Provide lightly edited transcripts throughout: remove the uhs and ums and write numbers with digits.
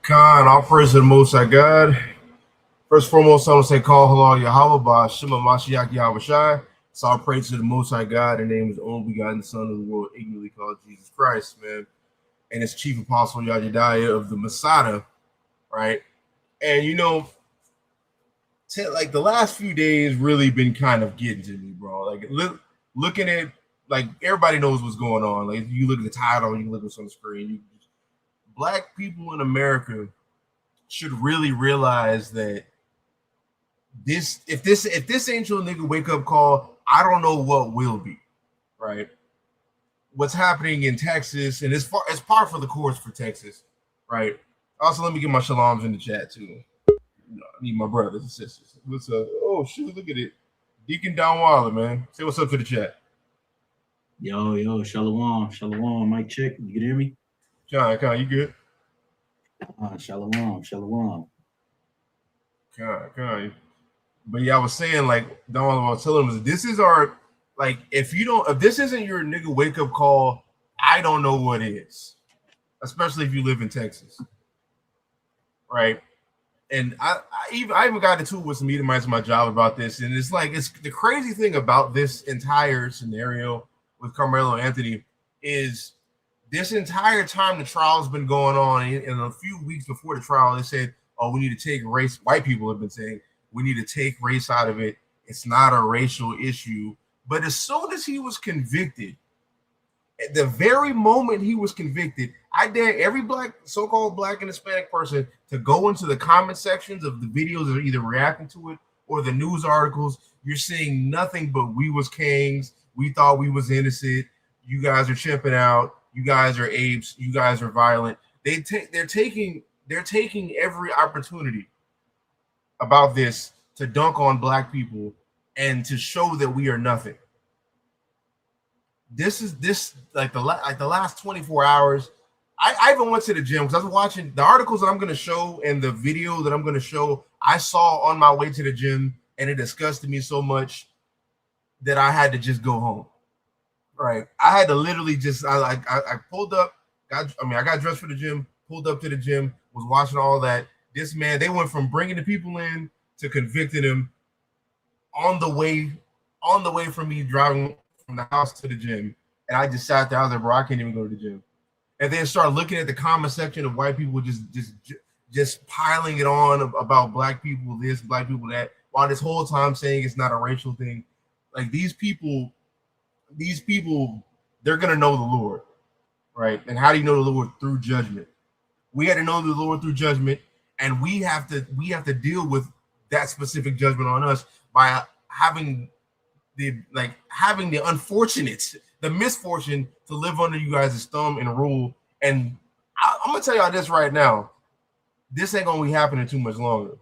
Khan, all praise to the Most High God. First and foremost, I want to say, call halal Yahweh by Shema Mashiach Yahweh Shai. So all praise to the Most High God, in the name of the only begotten Son of the world, ignorantly called Jesus Christ, man. And his chief apostle, Yahweh of the Masada, right? And like the last few days really been kind of getting to me, bro. Like looking at, like, everybody knows what's going on. Like, you look at the title, you look at what's on the screen. Black people in America should really realize that if this ain't your nigga wake up call, I don't know what will be, right? What's happening in Texas, and it's par for the course for Texas, right? Also, let me get my shalams in the chat too. I need my brothers and sisters. What's up? Oh shoot, look at it. Deacon Don Waller, man. Say what's up to the chat. Yo, shalom, mic check. You can hear me? John, you good? Shalom. Con. But yeah, I was saying, like, Don Waller, I was telling him, this is our, like, if this isn't your nigga wake up call, I don't know what is. Especially if you live in Texas, right? And I even got into it with some Edomites in my job about this, and it's the crazy thing about this entire scenario with Karmelo and Anthony is this entire time the trial's been going on, and a few weeks before the trial, they said, "Oh, we need to take race." White people have been saying we need to take race out of it. It's not a racial issue. But as soon as he was convicted, at the very moment he was convicted, I dare every so-called black and Hispanic person to go into the comment sections of the videos that are either reacting to it or the news articles. You're seeing nothing but "we was kings. We thought we was innocent. You guys are chipping out. You guys are apes. You guys are violent." They're taking every opportunity about this to dunk on black people and to show that we are nothing. This like the last 24 hours. I even went to the gym because I was watching the articles that I'm going to show and the video that I'm going to show. I saw on my way to the gym, and it disgusted me so much that I had to just go home. Right, I had to literally just I pulled up. I got dressed for the gym, pulled up to the gym, was watching all that. This man, they went from bringing the people in to convicting him on the way from me driving from the house to the gym. And I just sat there. I was like, bro, I can't even go to the gym. And then start looking at the comment section of white people just piling it on about black people this, black people that, while this whole time saying it's not a racial thing. Like, these people, they're gonna know the Lord, right? And how do you know the Lord? Through judgment. We had to know the Lord through judgment, and we have to deal with that specific judgment on us by having the misfortune to live under you guys' thumb and rule. And I'm gonna tell y'all this right now: this ain't gonna be happening too much longer.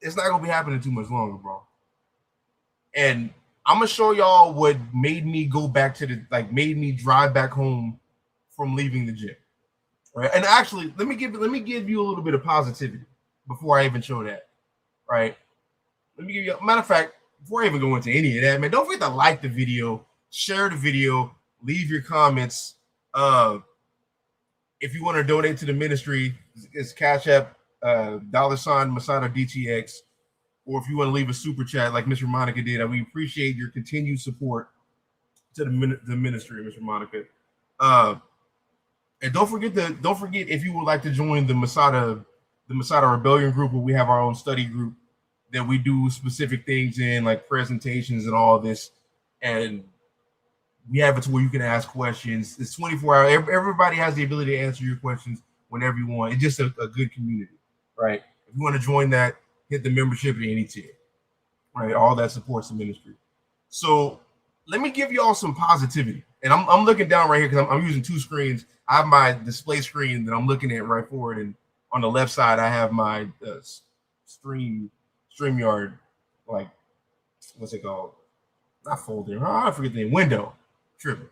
It's not gonna be happening too much longer, bro. And I'm gonna show y'all what made me go back to made me drive back home from leaving the gym. Right. And actually, let me give you a little bit of positivity before I even show that. Right. Let me give you matter of fact, before I even go into any of that, man, don't forget to like the video, share the video, leave your comments. If you want to donate to the ministry, it's Cash App, $ Masada DTX. Or if you want to leave a super chat like Mr. Monica did, we appreciate your continued support to the ministry, Mr. Monica. And don't forget if you would like to join the Masada Rebellion group, where we have our own study group that we do specific things in, like presentations and all this, and we have it to where you can ask questions. It's 24 hours. Everybody has the ability to answer your questions whenever you want. It's just a good community, right? If you want to join that, hit the membership at any tier, right? All that supports the ministry. So let me give y'all some positivity. And I'm looking down right here because I'm using two screens. I have my display screen that I'm looking at right forward, and on the left side I have my StreamYard, like, what's it called? Not folder. I forget the name. Window. Tripping.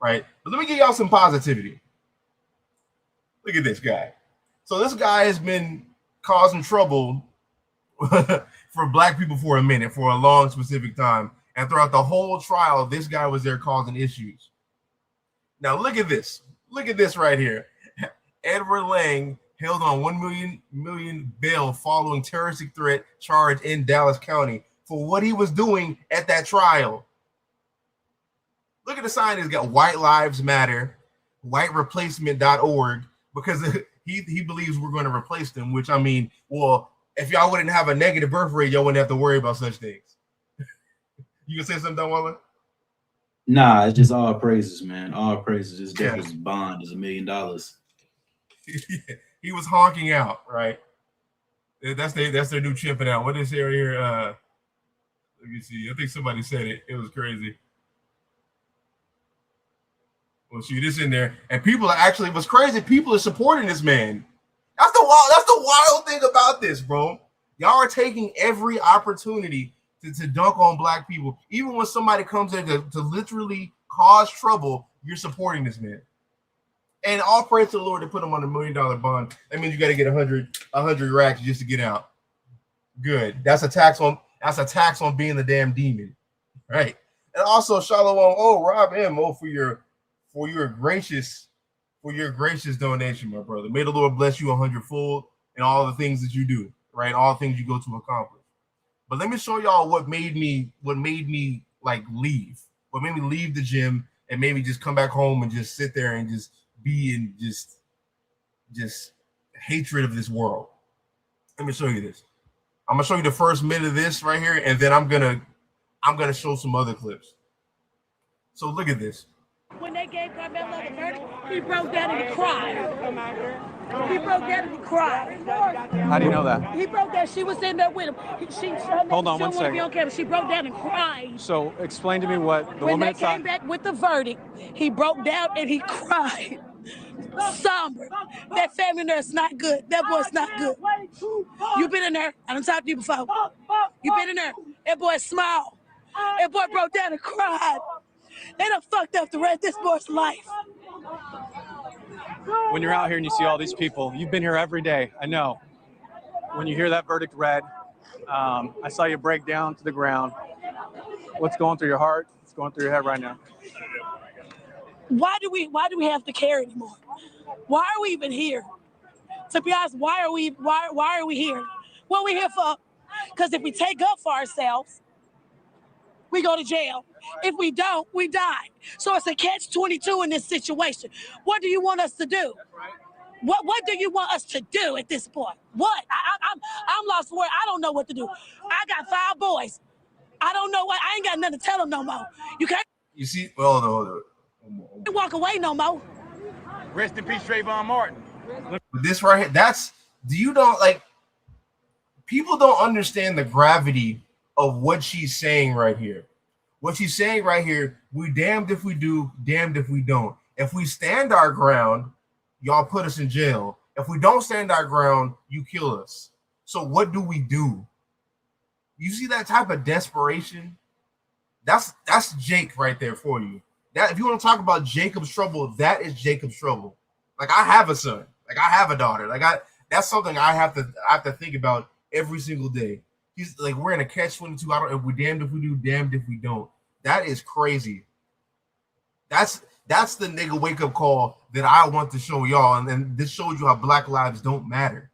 Right? But let me give y'all some positivity. Look at this guy. So this guy has been causing trouble for black people for a minute, for a long specific time. And throughout the whole trial, this guy was there causing issues. Now look at this. Look at this right here. Edward Lang held on 1 million bail following terroristic threat charge in Dallas County for what he was doing at that trial. Look at the sign. It's got White Lives Matter, whitereplacement.org, because he believes we're going to replace them, which, I mean, well, if y'all wouldn't have a negative birth rate, y'all wouldn't have to worry about such things. You can say something, Don Waller? Nah, it's just all praises, man. All praises. This devil's bond is $1 million. He was honking out, right? That's their new chimping out. What is here? Let me see. I think somebody said it. It was crazy. Well, see this in there, and people are actually what's crazy. People are supporting this man. That's the wild thing about this, bro. Y'all are taking every opportunity to dunk on black people. Even when somebody comes in to literally cause trouble, you're supporting this man. And all praise to the Lord to put him on $1 million bond. That means you got to get 100 racks just to get out. Good. That's a tax on being the damn demon, right? And also, Shalom. Oh, Rob M. Oh, for your gracious donation, my brother. May the Lord bless you 100-fold in all the things that you do, right? All the things you go to accomplish. But let me show y'all what made me like leave. What made me leave the gym and maybe just come back home and just sit there and just be in just hatred of this world. Let me show you this. I'm gonna show you the first minute of this right here, and then I'm gonna show some other clips. So look at this. When they gave Karmelo the verdict, he broke down and cried. He broke down and he cried. How do you know that? He broke down. She was in there with him. Hold on one second. Be on camera. She broke down and cried. So explain to me what the when woman they came back with the verdict, he broke down and he cried. Somber. That family nurse not good. That boy's not good. You been in there. I done talked to you before. You been in there. That boy smiled. That boy broke down and cried. They done fucked up the rest of this boy's life. When you're out here and you see all these people, you've been here every day, I know. When you hear that verdict read, I saw you break down to the ground. What's going through your heart? What's going through your head right now? Why do we have to care anymore? Why are we even here? To be honest, why are we here? What are we here for? Because if we take up for ourselves, we go to jail. If we don't, we die. So it's a catch-22 in this situation. What do you want us to do? What do you want us to do at this point? What? I'm lost for it. I don't know what to do. I got 5 boys. I don't know what. I ain't got nothing to tell them no more. You can't. You see? Hold on. Walk away no more. Rest in peace, Trayvon Martin. This right here, people don't understand the gravity of what she's saying right here. What she's saying right here, we damned if we do, damned if we don't. If we stand our ground, y'all put us in jail. If we don't stand our ground, you kill us. So what do we do? You see that type of desperation? That's Jake right there for you. That if you want to talk about Jacob's trouble, that is Jacob's trouble. Like I have a son, like I have a daughter, that's something I have to think about every single day. He's like we're in a catch-22. If we damned if we do, damned if we don't. That is crazy. That's the nigga wake-up call that I want to show y'all, and then this shows you how Black lives don't matter.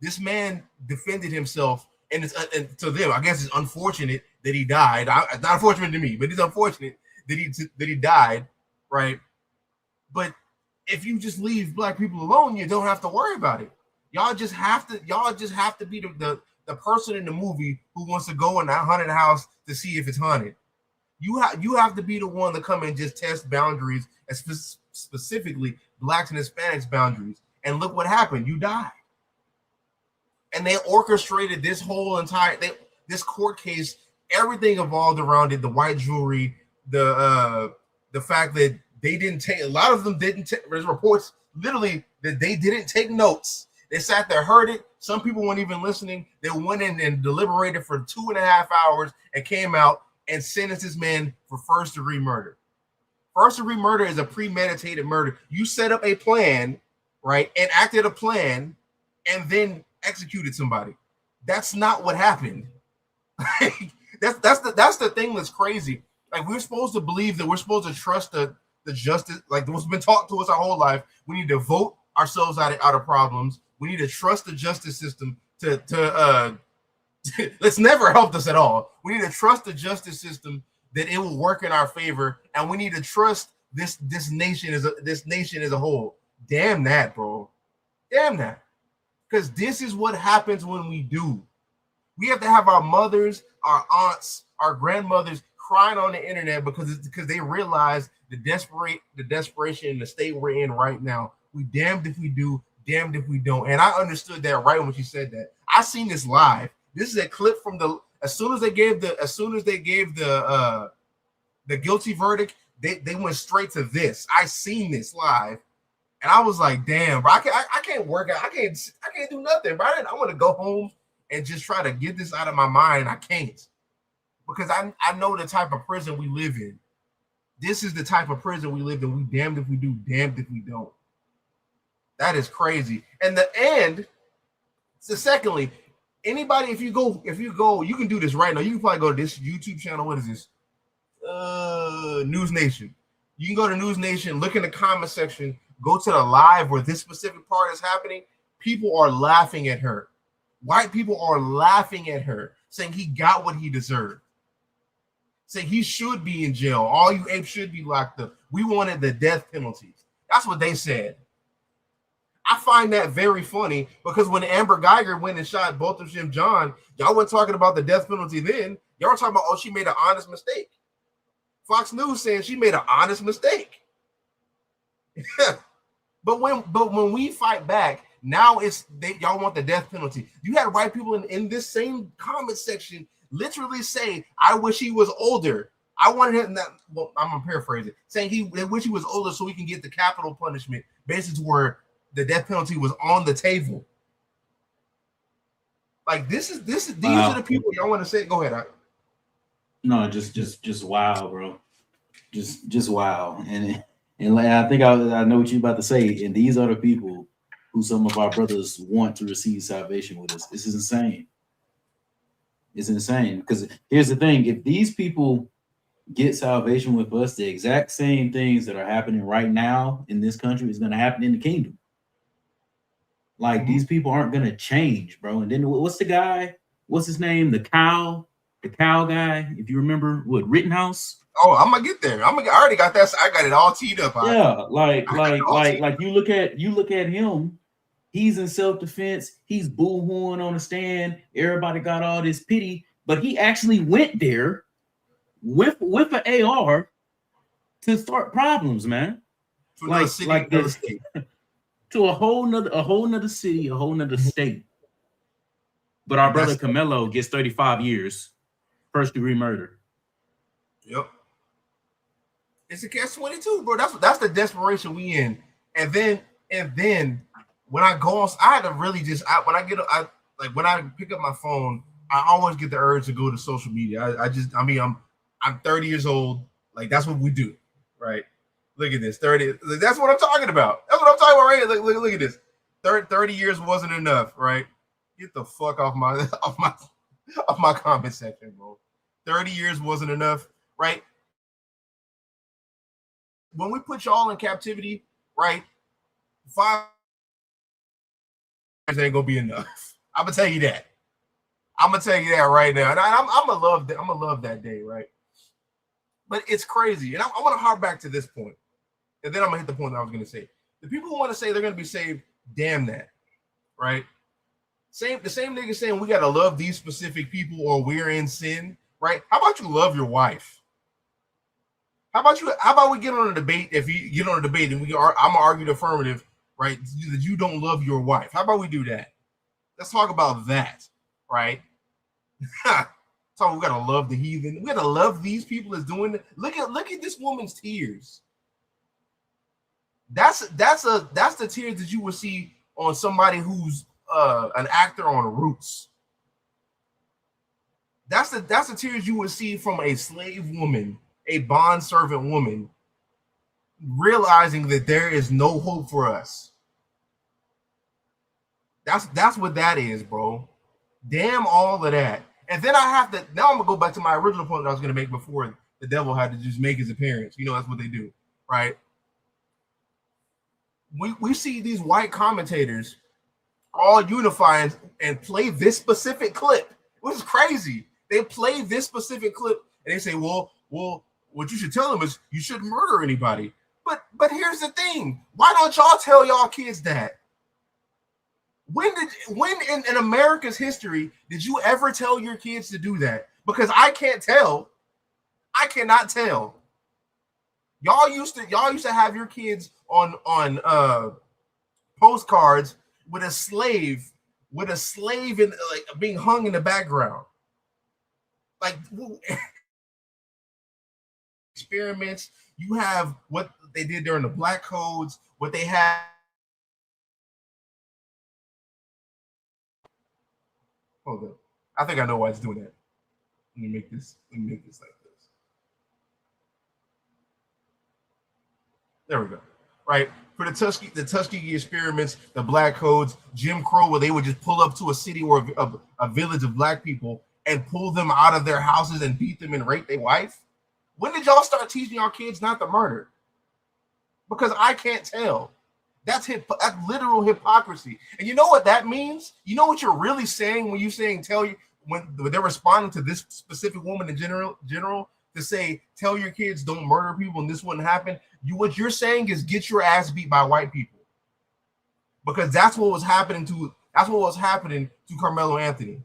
This man defended himself, and to them, I guess it's unfortunate that he died. It's not unfortunate to me, but it's unfortunate that he died, right? But if you just leave Black people alone, you don't have to worry about it. Y'all just have to be the person in the movie who wants to go in that haunted house to see if it's haunted. You have to be the one to come and just test boundaries, and specifically Blacks and Hispanics boundaries. And look what happened. You died. And they orchestrated this whole this court case. Everything evolved around it. The white jewelry, the fact that they didn't take, a lot of them didn't take, there's reports literally that they didn't take notes. They sat there, heard it. Some people weren't even listening. They went in and deliberated for 2.5 hours and came out and sentenced this man for first-degree murder. First-degree murder is a premeditated murder. You set up a plan, right, enacted a plan, and then executed somebody. That's not what happened. that's the thing that's crazy. Like we're supposed to believe that we're supposed to trust the justice, like what's been taught to us our whole life. We need to vote ourselves out of problems. We need to trust the justice system to it's never helped us at all. We need to trust the justice system that it will work in our favor, and we need to trust this nation as a whole. Damn that, bro. Damn that. Because this is what happens when we do. We have to have our mothers, our aunts, our grandmothers crying on the internet because they realize the desperation in the state we're in right now. We damned if we do, damned if we don't. And I understood that right when she said that. I seen this live. This is a clip from as soon as they gave the guilty verdict, they went straight to this. I seen this live, and I was like, damn, bro, I can't work out. I can't do nothing, bro. I want to go home and just try to get this out of my mind. I can't, because I know the type of prison we live in. This is the type of prison we live in. We damned if we do, damned if we don't. That is crazy. So secondly, anybody, if you go, you can do this right now. You can probably go to this YouTube channel. What is this? News Nation. You can go to News Nation, look in the comment section, go to the live where this specific part is happening. People are laughing at her. White people are laughing at her, saying he got what he deserved. Saying he should be in jail. All you apes should be locked up. We wanted the death penalties. That's what they said. I find that very funny because when Amber Geiger went and shot both of Jim John, y'all weren't talking about the death penalty then. Y'all were talking about, oh, she made an honest mistake. Fox News saying she made an honest mistake. But when we fight back, now y'all want the death penalty. You had white people in this same comment section literally say, I wish he was older. I wanted him that. Well, I'm gonna paraphrase it, saying they wish he was older so we can get the capital punishment, basically where the death penalty was on the table. Like these are the people y'all want to say. Go ahead. No, just wow, bro. Just wow. And like, I think I know what you're about to say. And these are the people who some of our brothers want to receive salvation with us. This is insane. It's insane. Because here's the thing: if these people get salvation with us, the exact same things that are happening right now in this country is going to happen in the kingdom. Like these people aren't going to change, bro. And then what's the guy? What's his name? The cow guy. If you remember, what, Rittenhouse? Oh, I'm gonna get there. I already got that. I got it all teed up. Yeah, like you look at him. He's in self-defense. He's boo-hooing on the stand. Everybody got all this pity, but he actually went there with an AR to start problems, man. Like this. To a whole nother city, a whole nother state. But our brother Karmelo gets 35 years, first-degree murder. Yep. It's a catch-22, bro. That's the desperation we in. And then when I go on, I had to really when I pick up my phone, I always get the urge to go to social media. I'm 30 years old. Like that's what we do, right? Look at this, 30. That's what I'm talking about. That's what I'm talking about right here. Look at this. 30 years wasn't enough, right? Get the fuck off my comment section, bro. 30 years wasn't enough, right? When we put y'all in captivity, right? 5 years ain't gonna be enough. I'm gonna tell you that. I'm gonna tell you that right now, and I'm gonna love that day, right? But it's crazy, and I want to harp back to this point, and then I'm gonna hit the point that I was gonna say. The people who want to say they're gonna be saved, damn that, right? The same nigga saying we gotta love these specific people or we're in sin, right? How about you love your wife? How about we get on a debate? If you get on a debate and I'm gonna argue the affirmative, right? That you don't love your wife. How about we do that? Let's talk about that, right? So we gotta love the heathen. We gotta love these people that's doing it. Look at this woman's tears. That's the tears that you will see on somebody who's an actor on Roots. That's the tears you would see from a slave woman, a bond servant woman, realizing that there is no hope for us. That's what that is, bro. Damn all of that. And then I'm gonna go back to my original point that I was gonna make before the devil had to just make his appearance. You know, that's what they do, right? we see these white commentators all unify and play this specific clip, which is crazy. They play this specific clip and they say, well, what you should tell them is you shouldn't murder anybody. But here's the thing. Why don't y'all tell y'all kids that? When in America's history did you ever tell your kids to do that? Because I can't tell. I cannot tell. Y'all used to have your kids on postcards with a slave in like being hung in the background. Like experiments, you have what they did during the Black Codes, what they had. Hold on. I think I know why it's doing that. Let me make this like this. There we go. Right. For the Tuskegee experiments, the Black Codes, Jim Crow, where they would just pull up to a city or a village of black people and pull them out of their houses and beat them and rape their wife. When did y'all start teaching our kids not to murder? Because I can't tell. That's literal hypocrisy. And you know what that means? You know what you're really saying when you're saying when they're responding to this specific woman in general to say, tell your kids don't murder people and this wouldn't happen. What you're saying is get your ass beat by white people. Because that's what was happening to Karmelo Anthony.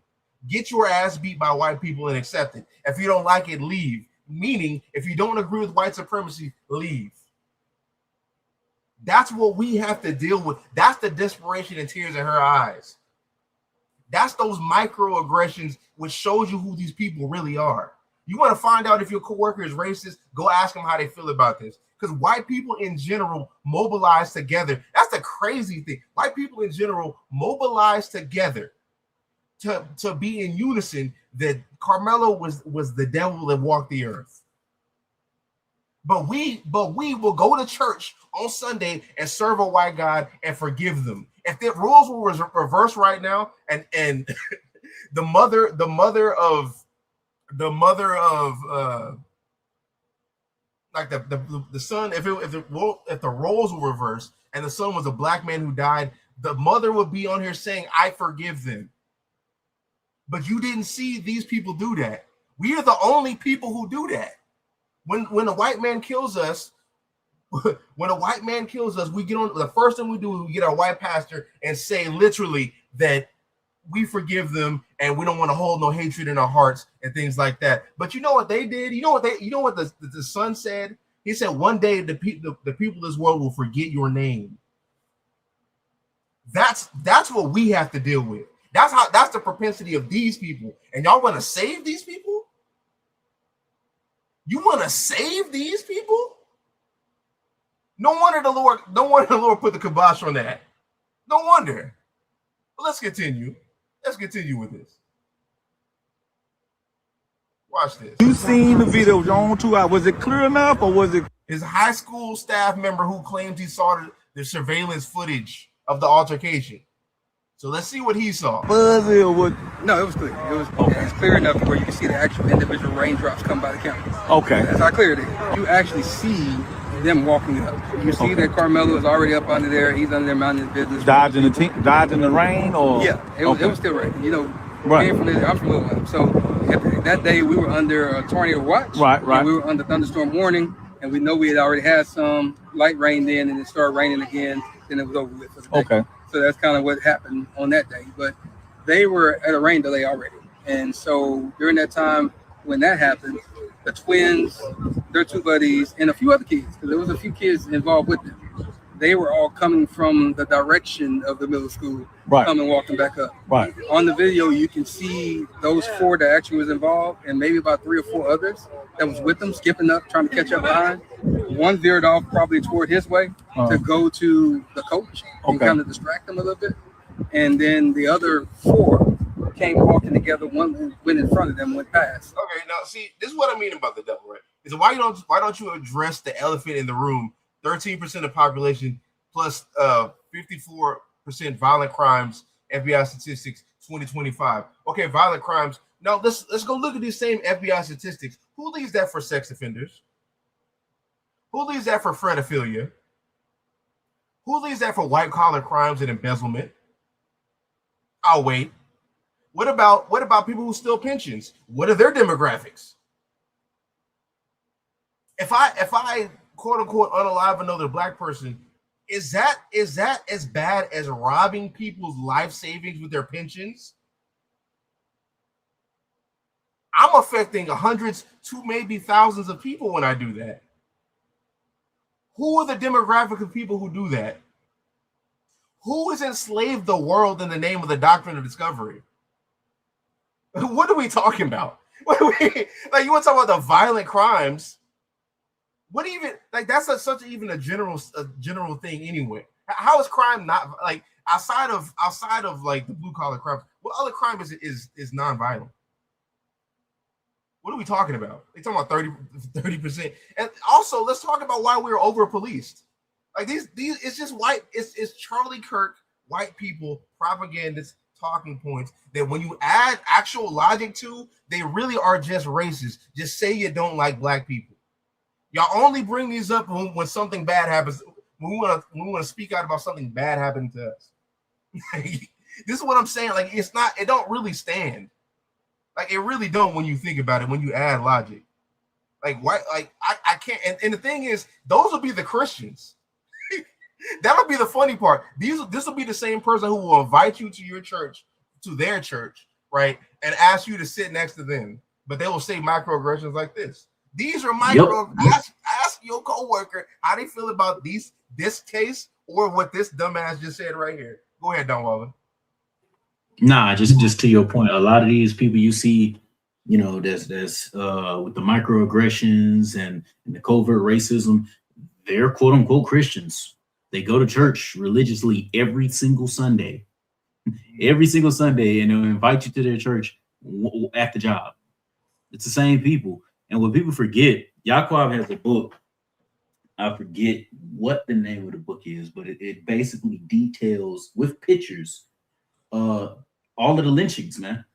Get your ass beat by white people and accept it. If you don't like it, leave. Meaning, if you don't agree with white supremacy, leave. That's what we have to deal with. That's the desperation and tears in her eyes. That's those microaggressions, which shows you who these people really are. You want to find out if your coworker is racist, go ask them how they feel about this. Because white people in general mobilize together. That's the crazy thing. White people in general mobilize together to be in unison that Karmelo was the devil that walked the earth. But we will go to church on Sunday and serve a white God and forgive them. If the roles were reversed right now, and the mother of like the son, if the roles were reversed and the son was a black man who died, the mother would be on here saying, "I forgive them." But you didn't see these people do that. We are the only people who do that. When a white man kills us, we get on the first thing we do is we get our white pastor and say literally that we forgive them and we don't want to hold no hatred in our hearts and things like that. But you know what they did? You know what the son said? He said, one day the people of this world will forget your name. That's what we have to deal with. That's the propensity of these people. And y'all want to save these people? You want to save these people? No wonder the Lord put the kibosh on that. No wonder. But let's continue. Let's continue with this. Watch this. You seen the video, John, 2 hours. Was it clear enough, or was it? His high school staff member who claims he saw the surveillance footage of the altercation. So let's see what he saw. Fuzzy or what? No, it was clear. It's clear enough where you can see the actual individual raindrops come by the camera. Okay. That's how clear it is. You actually see them walking up. You see that Karmelo is already up under there. He's under there minding his business. Dodging the rain, or? Yeah, it was still raining. You know, right. I'm from Little Island. So that day we were under a tornado watch. Right. We were under thunderstorm warning, and we know we had already had some light rain then, and it started raining again. Then it was over with for the day. Okay. So that's kind of what happened on that day. But they were at a rain delay already. And so during that time when that happened, the twins, their two buddies, and a few other kids, because there was a few kids involved with them, they were all coming from the direction of the middle school, coming walking back up. Right. On the video, you can see those four that actually was involved, and maybe about 3 or 4 others that was with them, skipping up, trying to catch up behind. One veered off probably toward his way to go to the coach and kind of distract him a little bit. And then the other 4 came walking together. One went in front of them, went past. Okay, now see, this is what I mean about the devil, right? Is why don't you address the elephant in the room? 13% of population plus 54% violent crimes, FBI statistics 2025. Okay, violent crimes. Now let's go look at these same FBI statistics. Who leaves that for sex offenders? Who leaves that for pedophilia? Who leaves that for white collar crimes and embezzlement? I'll wait. What about people who steal pensions? What are their demographics? If I quote unquote unalive another black person, is that as bad as robbing people's life savings with their pensions? I'm affecting hundreds to maybe thousands of people when I do that. Who are the demographic of people who do that? Who has enslaved the world in the name of the doctrine of discovery? What are we talking about? Like, you want to talk about the violent crimes? What even, like, that's such even a general thing anyway. How is crime not, like, outside of like the blue collar crimes? What other crime is non-violent? What are we talking about? They talking about 30%. And also, let's talk about why we're over policed. Like these it's just white. It's Charlie Kirk, white people, propagandists, talking points that when you add actual logic to, they really are just racist. Just say you don't like black people. Y'all only bring these up when something bad happens. When we want to speak out about something bad happening to us. This is what I'm saying. Like, it don't really stand. Like, it really don't when you think about it, when you add logic. Like, why? Like, I can't. And the thing is, those will be the Christians. That'll be the funny part. This will be the same person who will invite you to your church, to their church, right? And ask you to sit next to them. But they will say microaggressions like this. These are micro. Yep. Ask your coworker how they feel about this case or what this dumbass just said right here. Go ahead, Don Waller. Nah, just to your point, a lot of these people you see, you know, that's with the microaggressions and the covert racism, they're quote unquote Christians. They go to church religiously every single Sunday, and they'll invite you to their church at the job. It's the same people. And what people forget, Yaakov has a book. I forget what the name of the book is, but it basically details with pictures all of the lynchings, man.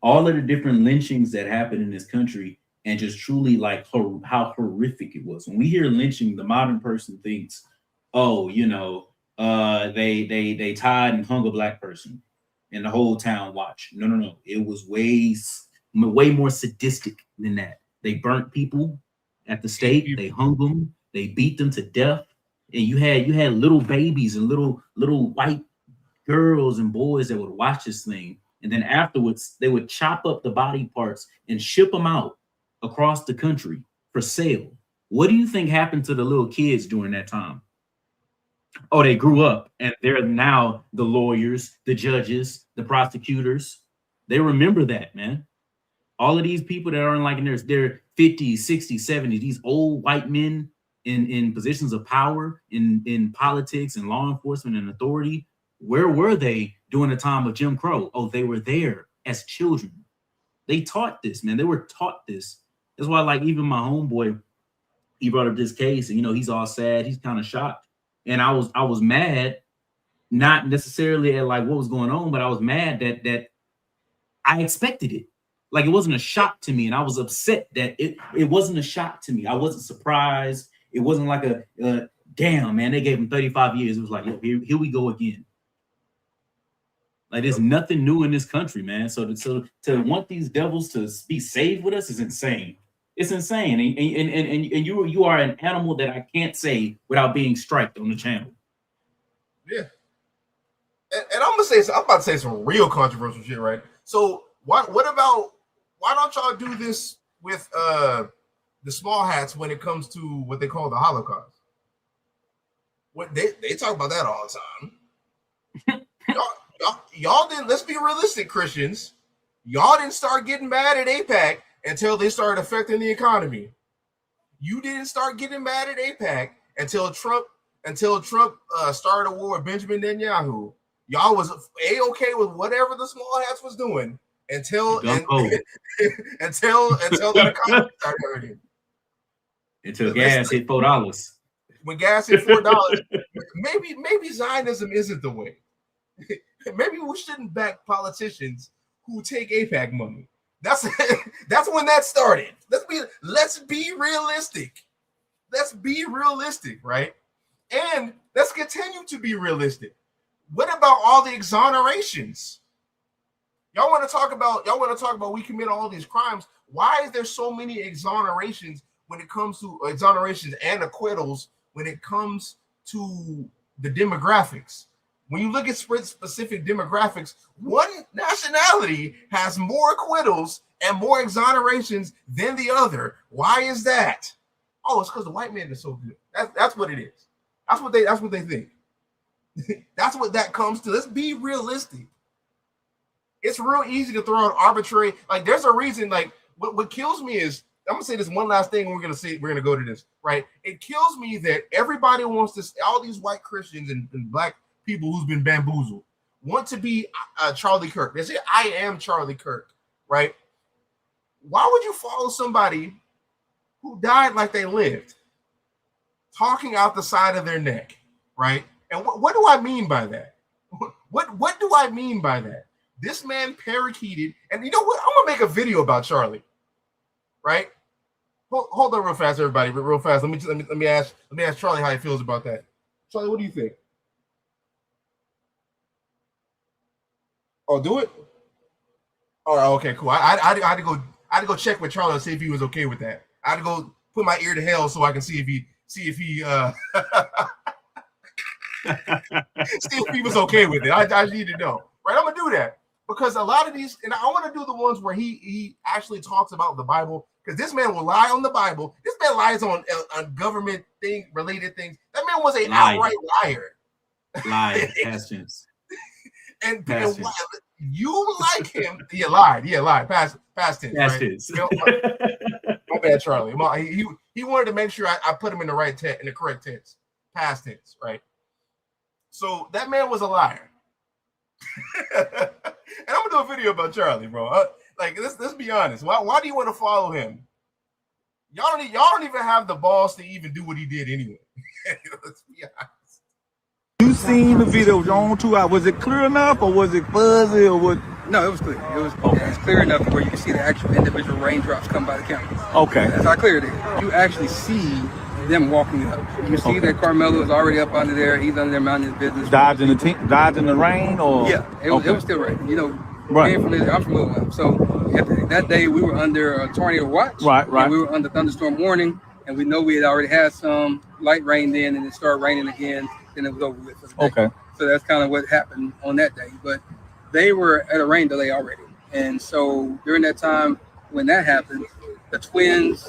All of the different lynchings that happened in this country, and just truly like how horrific it was. When we hear lynching, the modern person thinks, oh, you know, they tied and hung a black person and the whole town watched. No. It was way more sadistic than that. They burnt people at the stake. They hung them. They beat them to death. And you had little babies and little white girls and boys that would watch this thing. And then afterwards, they would chop up the body parts and ship them out across the country for sale. What do you think happened to the little kids during that time? Oh, they grew up and they're now the lawyers, the judges, the prosecutors. They remember that, man. All of these people that are in their 50s, 60s, 70s, these old white men in positions of power in politics and law enforcement and authority, where were they during the time of Jim Crow? Oh, they were there as children. They taught this, man. They were taught this. That's why, like, even my homeboy, he brought up this case, and, you know, he's all sad. He's kind of shocked. And I was mad, not necessarily at, like, what was going on, but I was mad that I expected it. Like, it wasn't a shock to me, and I was upset that it wasn't a shock to me. I wasn't surprised. It wasn't like a damn, man, they gave him 35 years. It was like, here we go again. Like, there's nothing new in this country, man. So to want these devils to be saved with us is insane. It's insane. And you are an animal that I can't say without being striked on the channel. Yeah. And I'm about to say some real controversial shit, right? So why don't y'all do this with the small hats when it comes to what they call the Holocaust? What they talk about that all the time. Y'all didn't, let's be realistic, Christians. Y'all didn't start getting mad at AIPAC until they started affecting the economy. You didn't start getting mad at AIPAC until Trump started a war with Benjamin Netanyahu. Y'all was A-okay with whatever the small hats was doing until the economy started hurting. Until gas hit $4. When gas hit $4, maybe Zionism isn't the way. Maybe we shouldn't back politicians who take AIPAC money. That's when that started. Let's be realistic. Let's be realistic, right? And let's continue to be realistic. What about all the exonerations? Y'all want to talk about we commit all these crimes. Why is there so many exonerations when it comes to exonerations and acquittals when it comes to the demographics? When you look at specific demographics, one nationality has more acquittals and more exonerations than the other. Why is that? Oh, it's because the white man is so good. That's what it is. That's what they think. That's what that comes to. Let's be realistic. It's real easy to throw out arbitrary. Like, there's a reason. Like, what kills me is, I'm gonna say this one last thing. We're gonna go to this, right? It kills me that everybody wants to. All these white Christians and black people who's been bamboozled want to be Charlie Kirk. They say, I am Charlie Kirk, right? Why would you follow somebody who died like they lived, talking out the side of their neck, right? And what do I mean by that? What do I mean by that? This man parakeeted, and you know what? I'm gonna make a video about Charlie, right? Hold on real fast, everybody, real fast. Let me ask Charlie how he feels about that. Charlie, what do you think? Oh, do it. All right, okay, cool. I had to go check with Charlie and see if he was okay with that. I had to go put my ear to hell so I can see if he see if he was okay with it. I need to know. Right, I'm gonna do that because a lot of these, and I want to do the ones where he actually talks about the Bible, because this man will lie on the Bible. This man lies on government related things. That man was an outright liar. Lied, past tense. And you like him? He lied. Past tense. Past right? tense. My bad, Charlie. He wanted to make sure I put him in the correct tense, past tense, right? So that man was a liar. And I'm gonna do a video about Charlie, bro. Let's be honest. Why do you want to follow him? Y'all don't even have the balls to even do what he did anyway. Let's be honest. You seen the video on 2 hours. Was it clear enough or was it fuzzy or what? No, it was clear. It was clear enough where you can see the actual individual raindrops come by the cameras. Okay. That's how clear it is. You actually see them walking up. You see that Karmelo is already up under there. He's under there minding his business. Dodging the rain, or yeah, it was still raining. You know, right. I'm from Louisville, so that day we were under a tornado watch. Right. And we were under thunderstorm warning, and we know we had already had some light rain then, and it started raining again. Then it was over with for the day. Okay. So that's kind of what happened on that day. But they were at a rain delay already, and so during that time when that happened, the twins,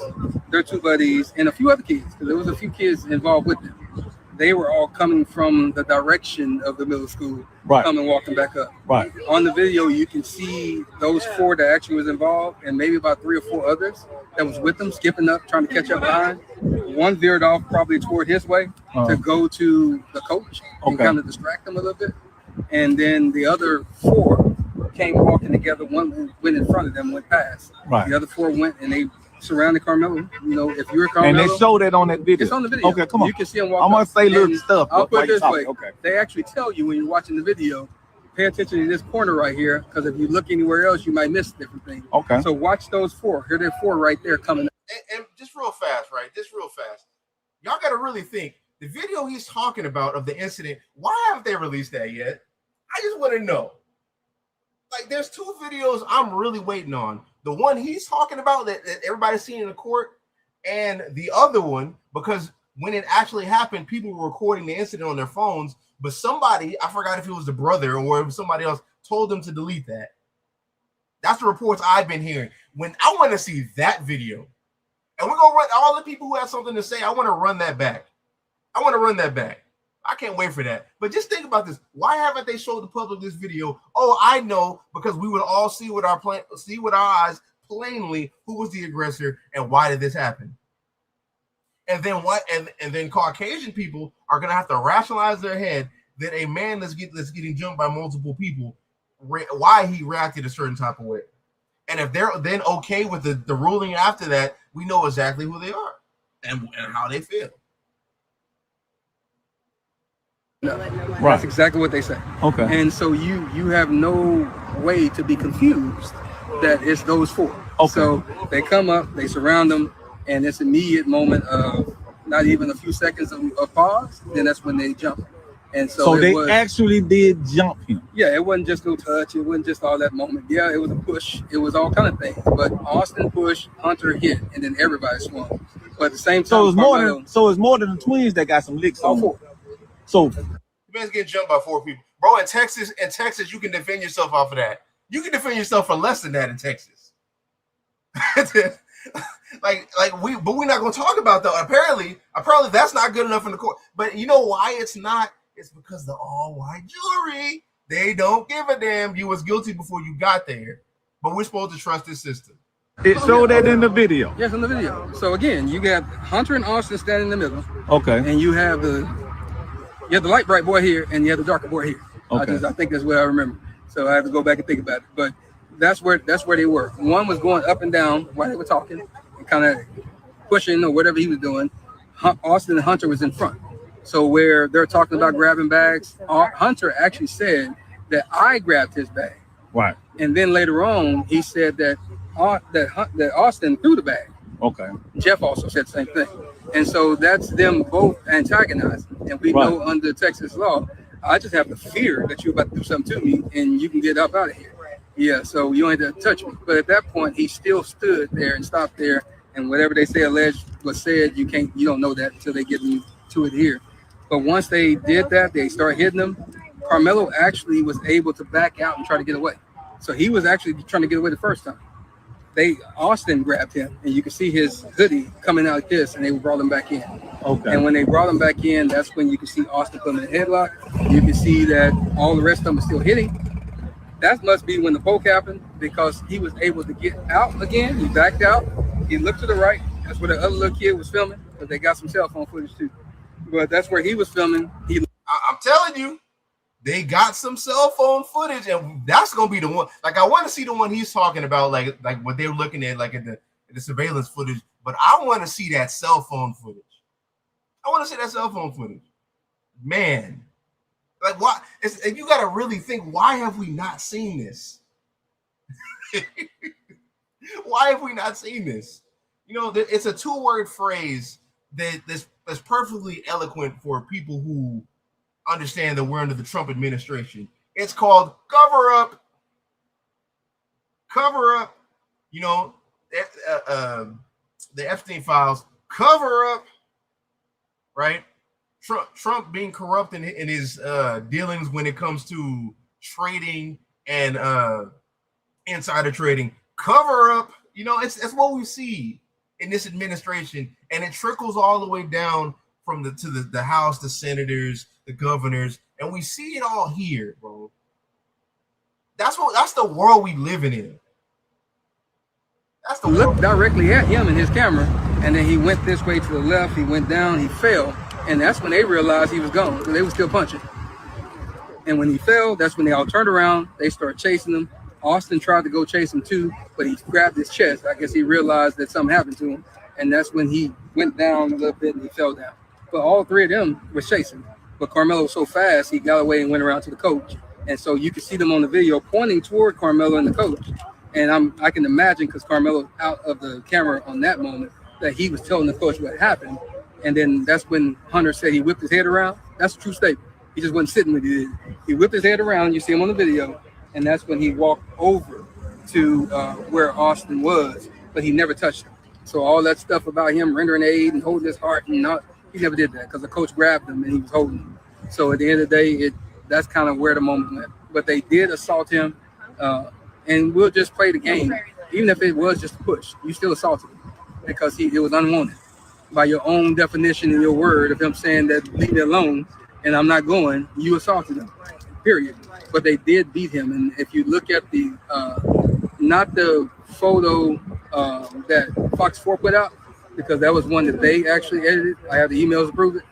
their two buddies, and a few other kids, because there was a few kids involved with them. They were all coming from the direction of the middle school, right, coming walking back up. Right. On the video, you can see those four that actually was involved, and maybe about 3 or 4 others that was with them, skipping up, trying to catch up behind. One veered off probably toward his way to go to the coach and kind of distract him a little bit. And then the other 4 came walking together. One went in front of them, went past. Right. The other 4 went and they surrounded Karmelo. You know, if you're Karmelo, and they showed it on that video. It's on the video. Okay, come on. You can see them walk. I'm gonna say little stuff. I'll put it this way. Okay. They actually tell you when you're watching the video, pay attention to this corner right here, because if you look anywhere else, you might miss different things. Okay. So watch those 4. Here they're 4 right there coming up. And just real fast, right? Just real fast. Y'all got to really think. The video he's talking about of the incident, why haven't they released that yet? I just want to know. Like, there's 2 videos I'm really waiting on. The one he's talking about that everybody's seen in the court, and the other one, because when it actually happened, people were recording the incident on their phones, but somebody, I forgot if it was the brother or if somebody else, told them to delete that. That's the reports I've been hearing. When I want to see that video, and we're going to run all the people who have something to say, I want to run that back. I can't wait for that. But just think about this. Why haven't they showed the public this video? Oh, I know, because we would all see with our eyes plainly who was the aggressor and why did this happen. And then what? And then Caucasian people are gonna have to rationalize their head that a man that's getting jumped by multiple people, why he reacted a certain type of way. And if they're then okay with the ruling after that, we know exactly who they are and how they feel. No, right. That's exactly what they say. Okay. And so you have no way to be confused that it's those 4. Okay. So they come up, they surround them, and it's immediate moment of not even a few seconds of pause, then that's when they jump. And So they actually did jump him. Yeah, it wasn't just no touch. It wasn't just all that moment. Yeah, it was a push. It was all kind of things. But Austin pushed, Hunter hit, and then everybody swung. But at the same time, So it's more than the twins that got some licks on. Four. So you man's get jumped by 4 people, bro. In Texas, you can defend yourself off of that. You can defend yourself for less than that in Texas. but we're not gonna talk about that. Apparently that's not good enough in the court. But you know why it's not? It's because the all-white jury, they don't give a damn. You was guilty before you got there. But we're supposed to trust this system. It showed that in the video. Yes, in the video. So again, you got Hunter and Austin standing in the middle. Okay. And you have the light bright boy here, and you have the darker boy here. Okay. I think that's what I remember. So I have to go back and think about it. But that's where they were. One was going up and down while they were talking, and kind of pushing or whatever he was doing. Austin and Hunter was in front. So where they're talking about grabbing bags, Hunter actually said that I grabbed his bag. Right. And then later on, he said that Austin threw the bag. Okay. Jeff also said the same thing. And so that's them both antagonizing. And we know under Texas law, I just have the fear that you're about to do something to me and you can get up out of here. Yeah, so you don't have to touch me. But at that point, he still stood there and stopped there. And whatever they say alleged was said, you don't know that until they get to it here. But once they did that, they started hitting them. Karmelo actually was able to back out and try to get away. So he was actually trying to get away the first time. Austin grabbed him, and you can see his hoodie coming out like this, and they brought him back in. Okay. And when they brought him back in, that's when you can see Austin put him in a headlock. You can see that all the rest of them are still hitting. That must be when the poke happened, because he was able to get out again. He backed out. He looked to the right. That's where the other little kid was filming, because they got some cell phone footage too. But that's where he was filming. I'm telling you, they got some cell phone footage, and that's gonna be the one. Like, I want to see the one he's talking about, like what they're looking at, like in the surveillance footage. But I want to see that cell phone footage. Man, like, why? And you got to really think, why have we not seen this? Why have we not seen this? You know, it's a 2-word phrase that's perfectly eloquent for people who understand that we're under the Trump administration. It's called cover up. Cover up. You know, the Epstein files. Cover up. Right? Trump being corrupt in his dealings when it comes to trading and insider trading. Cover up. You know, it's what we see in this administration, and it trickles all the way down from the House, the senators, the governors, and we see it all here, bro. That's the world we living in. That's the looked directly at him in his camera, and then he went this way to the left. He went down. He fell, and that's when they realized he was gone. So they were still punching. And when he fell, that's when they all turned around. They started chasing him. Austin tried to go chase him too, but he grabbed his chest. I guess he realized that something happened to him, and that's when he went down a little bit and he fell down. But all three of them were chasing. But Karmelo was so fast, he got away and went around to the coach. And so you can see them on the video pointing toward Karmelo and the coach. And I can imagine, because Karmelo out of the camera on that moment, that he was telling the coach what happened. And then that's when Hunter said he whipped his head around. That's a true statement. He just wasn't sitting when he did. He whipped his head around. You see him on the video. And that's when he walked over to where Austin was, but he never touched him. So all that stuff about him rendering aid and holding his heart, he never did that, because the coach grabbed him and he was holding him. So at the end of the day, that's kind of where the moment went. But they did assault him, and we'll just play the game. Even if it was just a push, you still assaulted him, because it was unwanted. By your own definition and your word of him saying that leave me alone and I'm not going, you assaulted him, period. But they did beat him. And if you look at the, not the photo that Fox 4 put out, because that was one that they actually edited. I have the emails to prove it.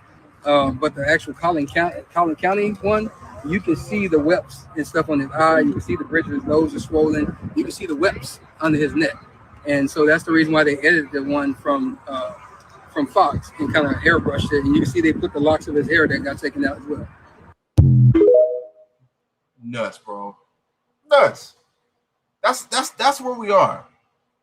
But the actual Collin County one, you can see the webs and stuff on his eye. You can see the bridge of his nose is swollen. You can see the webs under his neck. And so that's the reason why they edited the one from Fox and kind of airbrushed it. And you can see they put the locks of his hair that got taken out as well. Nuts, bro. Nuts. That's where we are.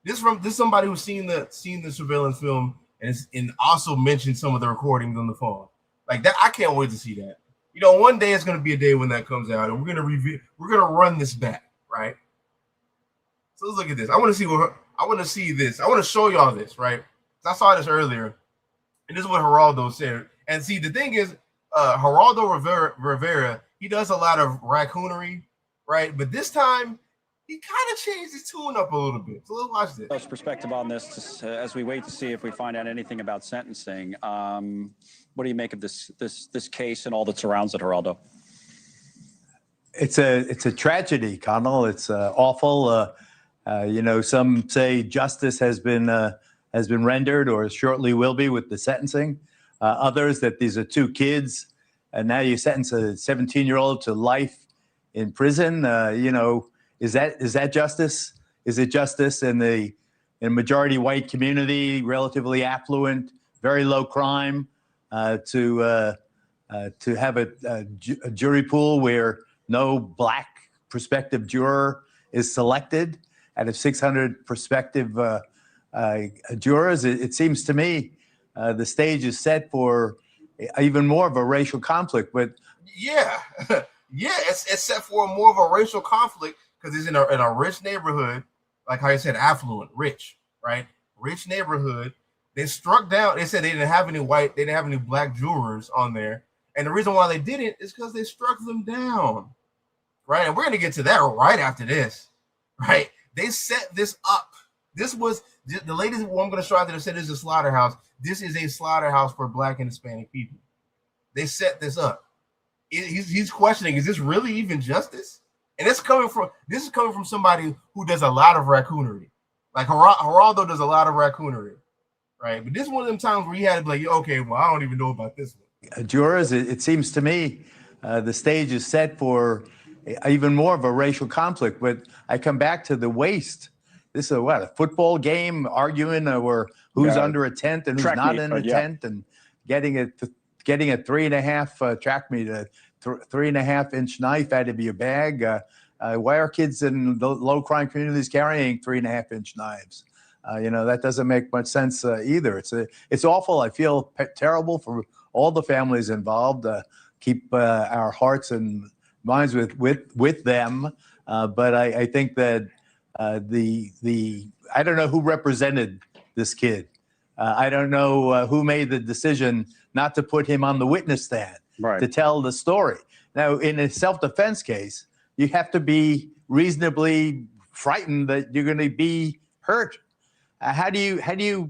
This is somebody who's seen the surveillance film and also mentioned some of the recordings on the phone. Like that, I can't wait to see that. You know, one day it's going to be a day when that comes out, and we're going to review. We're going to run this back, right? So let's look at this. I want to see this. I want to show y'all this, right? I saw this earlier, and this is what Geraldo said. And see, the thing is, Geraldo Rivera, he does a lot of raccoonery, right? But this time, he kind of changed his tune up a little bit. So let's watch this. Perspective on this as we wait to see if we find out anything about sentencing. What do you make of this case and all that surrounds it, Geraldo? It's a tragedy, Connell. It's awful. You know, some say justice has been rendered or shortly will be with the sentencing. Others that these are two kids, and now you sentence a 17-year-old to life in prison. You know, is that justice? Is it justice in a majority white community, relatively affluent, very low crime, to have a jury pool where no black prospective juror is selected out of 600 prospective jurors? It seems to me the stage is set for even more of a racial conflict. But yeah, it's set for more of a racial conflict because it's in a rich neighborhood, like how you said, affluent, rich, right? Rich neighborhood. They struck down. They said they didn't have any black jurors on there, and the reason why they didn't is because they struck them down, right? And we're gonna get to that right after this, right? They set this up. This was the latest one I'm going to show after. They said this is a slaughterhouse. This is a slaughterhouse for black and Hispanic people. They set this up. He's questioning, is this really even justice? And this is coming from somebody who does a lot of raccoonery. Like Geraldo does a lot of raccoonery, right? But this is one of them times where he had to be like, okay, well, I don't even know about this one. Jurors, it seems to me the stage is set for even more of a racial conflict. But I come back to the waste. This is a football game arguing or who's under a tent and who's not in a tent, and getting a 3.5 track meet, a 3.5-inch knife out of your bag. Why are kids in the low crime communities carrying 3.5-inch knives? You know, that doesn't make much sense either. It's awful. I feel terrible for all the families involved. Keep our hearts and minds with them. But I think that I don't know who represented this kid. I don't know who made the decision not to put him on the witness stand to tell the story. Now, in a self-defense case, you have to be reasonably frightened that you're going to be hurt. How do you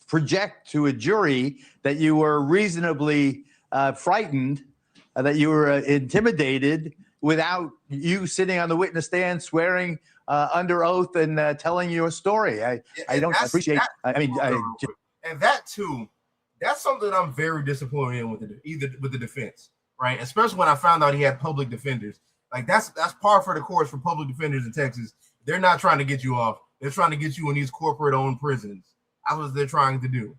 project to a jury that you were reasonably frightened, that you were intimidated, without you sitting on the witness stand swearing under oath and telling your story? I don't appreciate. And that too, that's something I'm very disappointed in with the defense, right? Especially when I found out he had public defenders. Like that's par for the course for public defenders in Texas. They're not trying to get you off. They're trying to get you in these corporate-owned prisons. That's what they're trying to do,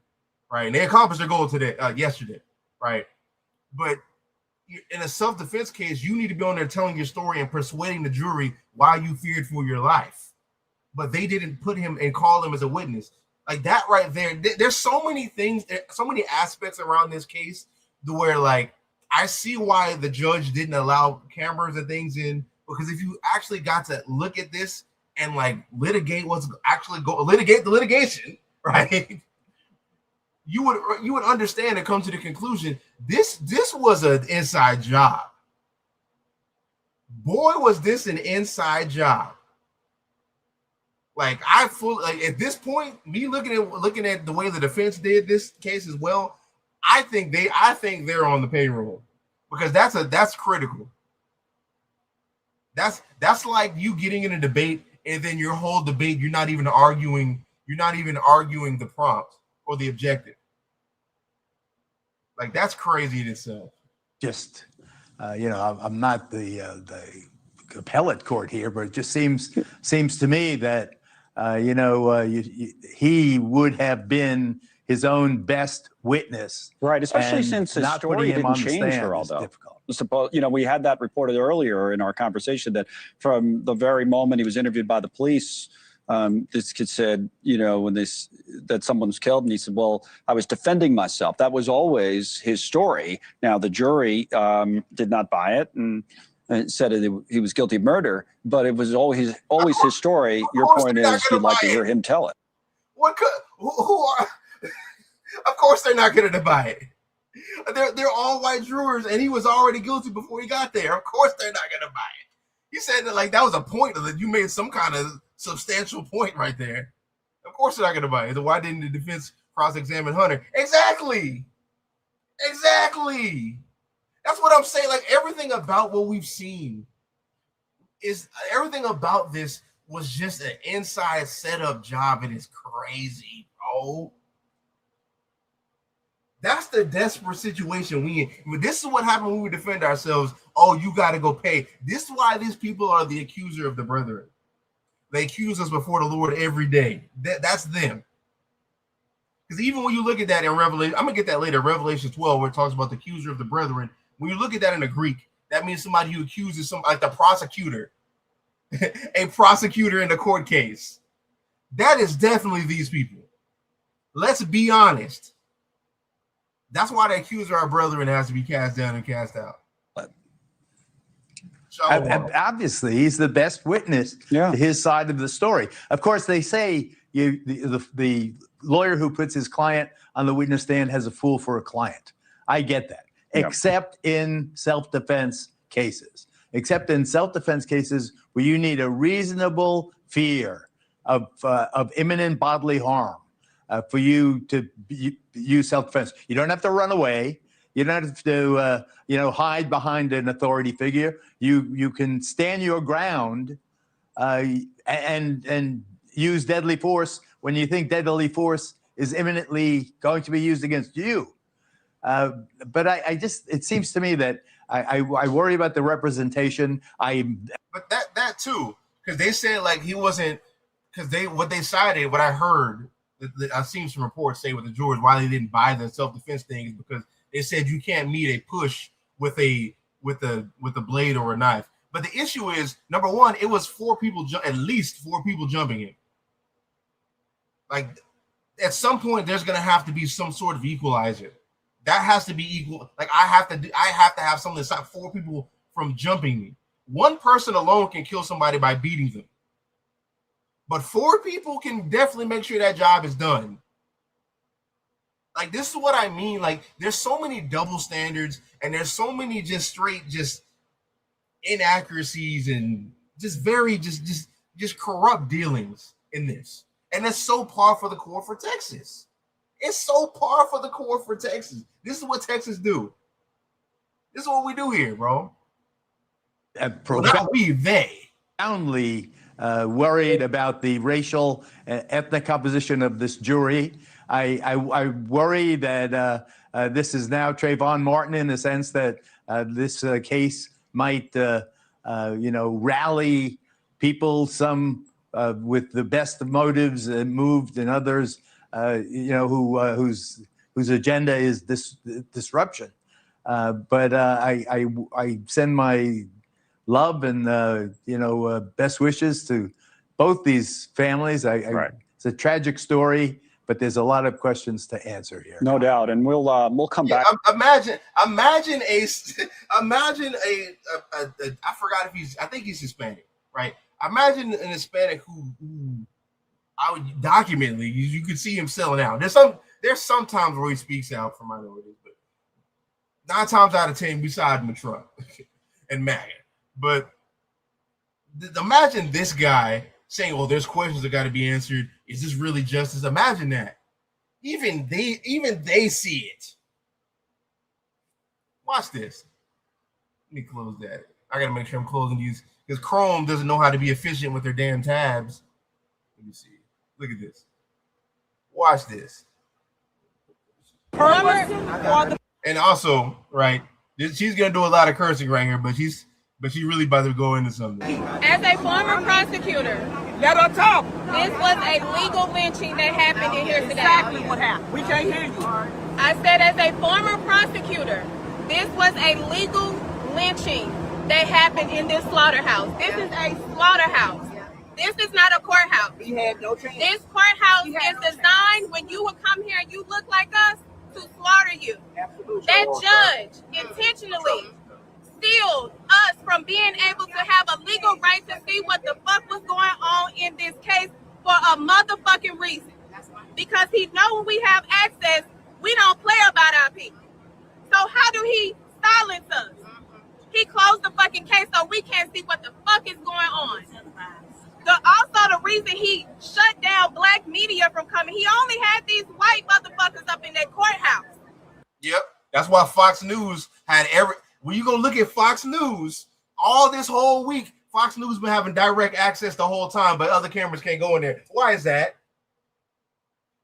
right? And they accomplished their goal today, yesterday, right? But in a self-defense case, you need to be on there telling your story and persuading the jury why you feared for your life. But they didn't put him and call him as a witness. Like that right there, there's so many things, so many aspects around this case to where, like, I see why the judge didn't allow cameras and things in, because if you actually got to look at this and like litigate litigate the litigation, right? You would understand and come to the conclusion this was an inside job. Boy, was this an inside job. Like at this point, me looking at the way the defense did this case as well, I think they're on the payroll, because that's critical. That's like you getting in a debate and then your whole debate you're not even arguing the prompt or the objective. Like that's crazy in itself. Just I'm not the appellate court here, but it just seems to me that he would have been his own best witness, right? Especially since his story didn't change, Geraldo. Suppose we had that reported earlier in our conversation that from the very moment he was interviewed by the police, This kid said, when that someone was killed, and he said, well, I was defending myself. That was always his story. Now, the jury did not buy it and said he was guilty of murder, but it was always his story. Your point is you'd like to hear him tell it. What could, who are, of course they're not going to buy it. They're all white jurors, and he was already guilty before he got there. Of course they're not going to buy it. He said that like that was a point of that. You made some kind of substantial point right there. Of course they're not going to buy it. So why didn't the defense cross-examine Hunter? Exactly. That's what I'm saying. Like everything about what we've seen is everything about this was just an inside setup job, and it's crazy, bro. That's the desperate situation we in. This is what happened when we defend ourselves. Oh, you got to go pay. This is why these people are the accuser of the brethren. They accuse us before the Lord every day. That's them. Because even when you look at that in Revelation, I'm going to get that later, Revelation 12, where it talks about the accuser of the brethren. When you look at that in the Greek, that means somebody who accuses like the prosecutor, a prosecutor in the court case. That is definitely these people. Let's be honest. That's why the accuser of our brethren has to be cast down and cast out. Obviously, he's the best witness to his side of the story. Of course, they say the lawyer who puts his client on the witness stand has a fool for a client. I get that, except in self-defense cases. Except in self-defense cases where you need a reasonable fear of imminent bodily harm for you to use self-defense. You don't have to run away. You don't have to, hide behind an authority figure. You can stand your ground and use deadly force when you think deadly force is imminently going to be used against you. But it seems to me that I worry about the representation. But that too, because they said like he wasn't, because what I heard, I've seen some reports say with the jurors why they didn't buy the self-defense thing is because they said you can't meet a push with a blade or a knife. But the issue is, number one, it was at least four people jumping him. Like at some point, there's gonna have to be some sort of equalizer. That has to be equal. Like I have to have something to stop four people from jumping me. One person alone can kill somebody by beating them. But four people can definitely make sure that job is done. Like, this is what I mean. Like, there's so many double standards, and there's so many just inaccuracies and just corrupt dealings in this. And it's so par for the course for Texas. It's so par for the course for Texas. This is what Texas do. This is what we do here, bro. Not we, they. Profoundly worried about the racial ethnic composition of this jury. I worry that this is now Trayvon Martin in the sense that this case might, rally people, some with the best of motives moved, and others, whose agenda is this disruption. But I send my love and best wishes to both these families. It's a tragic story, but there's a lot of questions to answer here. No doubt, and we'll come back. Imagine I forgot I think he's Hispanic, right? Imagine an Hispanic who I would documentally you could see him selling out. There's some times where he speaks out for minorities, but 9 times out of 10 beside Trump and MAGA. But imagine this guy saying, "Well, there's questions that got to be answered. Is this really justice?" Imagine that. Even they see it. Watch this. Let me close that. I gotta make sure I'm closing these because Chrome doesn't know how to be efficient with their damn tabs. Let me see. Look at this. Watch this. And also, right, she's gonna do a lot of cursing right here, but she's really about to go into something. As a former prosecutor, let her talk. This was a legal lynching that happened in here today. Exactly what happened. We can't hear you. I said, as a former prosecutor, this was a legal lynching that happened in this slaughterhouse. This is a slaughterhouse. This is not a courthouse. He had no chance. This courthouse is designed when you would come here and you look like us to slaughter you. Absolutely. That judge intentionally sealed us from being able to have a legal right to see what the fuck was going on in this case for a motherfucking reason. Because he know when we have access, we don't play about our people. So how do he silence us? He closed the fucking case so we can't see what the fuck is going on. Also the reason he shut down black media from coming, he only had these white motherfuckers up in that courthouse. Yep. That's why Fox News had when you go look at Fox News, all this whole week, Fox News been having direct access the whole time, but other cameras can't go in there. Why is that?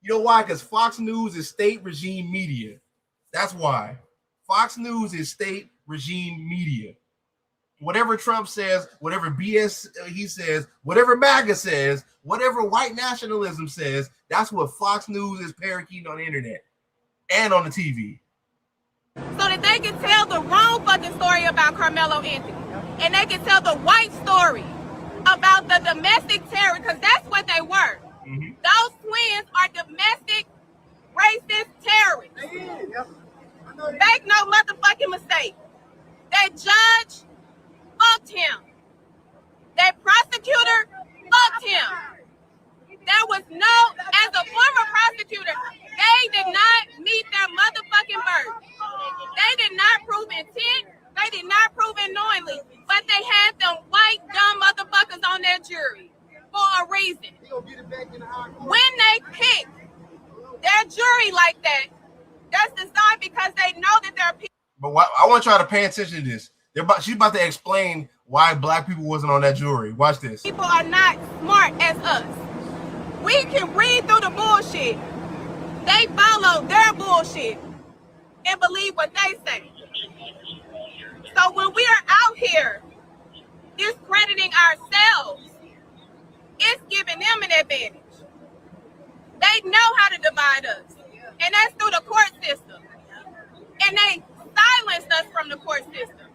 You know why? Because Fox News is state regime media. That's why. Fox News is state regime media. Whatever Trump says, whatever BS he says, whatever MAGA says, whatever white nationalism says, that's what Fox News is parakeeting on the internet and on the TV. So that they can tell the wrong fucking story about Karmelo Anthony. And they can tell the white story about the domestic terror, because that's what they were. Mm-hmm. Those twins are domestic racist terrorists. Make no motherfucking mistake. That judge fucked him. That prosecutor fucked him. There was no, as a former prosecutor, they did not meet their motherfucking burden. They did not prove intent. They did not prove it knowingly. But they had them white, dumb motherfuckers on their jury for a reason. When they pick their jury like that, that's designed because they know that they're people. But I want y'all to pay attention to this. She's about to explain why black people wasn't on that jury. Watch this. People are not smart as us. We can read through the bullshit. They follow their bullshit and believe what they say. So when we are out here discrediting ourselves, it's giving them an advantage. They know how to divide us, and that's through the court system. And they silenced us from the court system.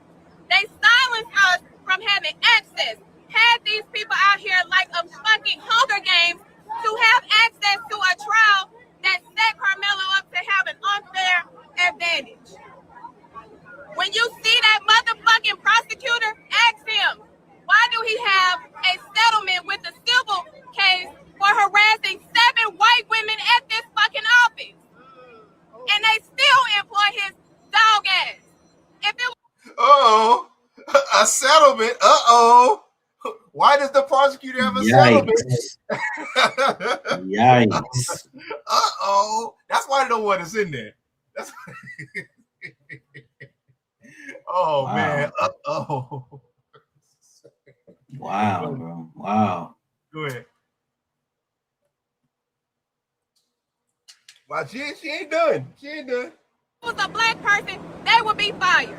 They silenced us from having access. Had these people out here like a fucking Hunger Games to have access to a trial that set Karmelo up to have an unfair advantage. When you see that motherfucking prosecutor, ask him, why do he have a settlement with the civil case for harassing 7 white women at this fucking office? And they still employ his dog ass. If it a settlement. Why does the prosecutor have a settlement? Yikes. That's why they don't want us in there. That's Wow. Man. Wow, bro. Wow. Go ahead. Wow, she ain't done. She ain't done. was a black person, they would be fired.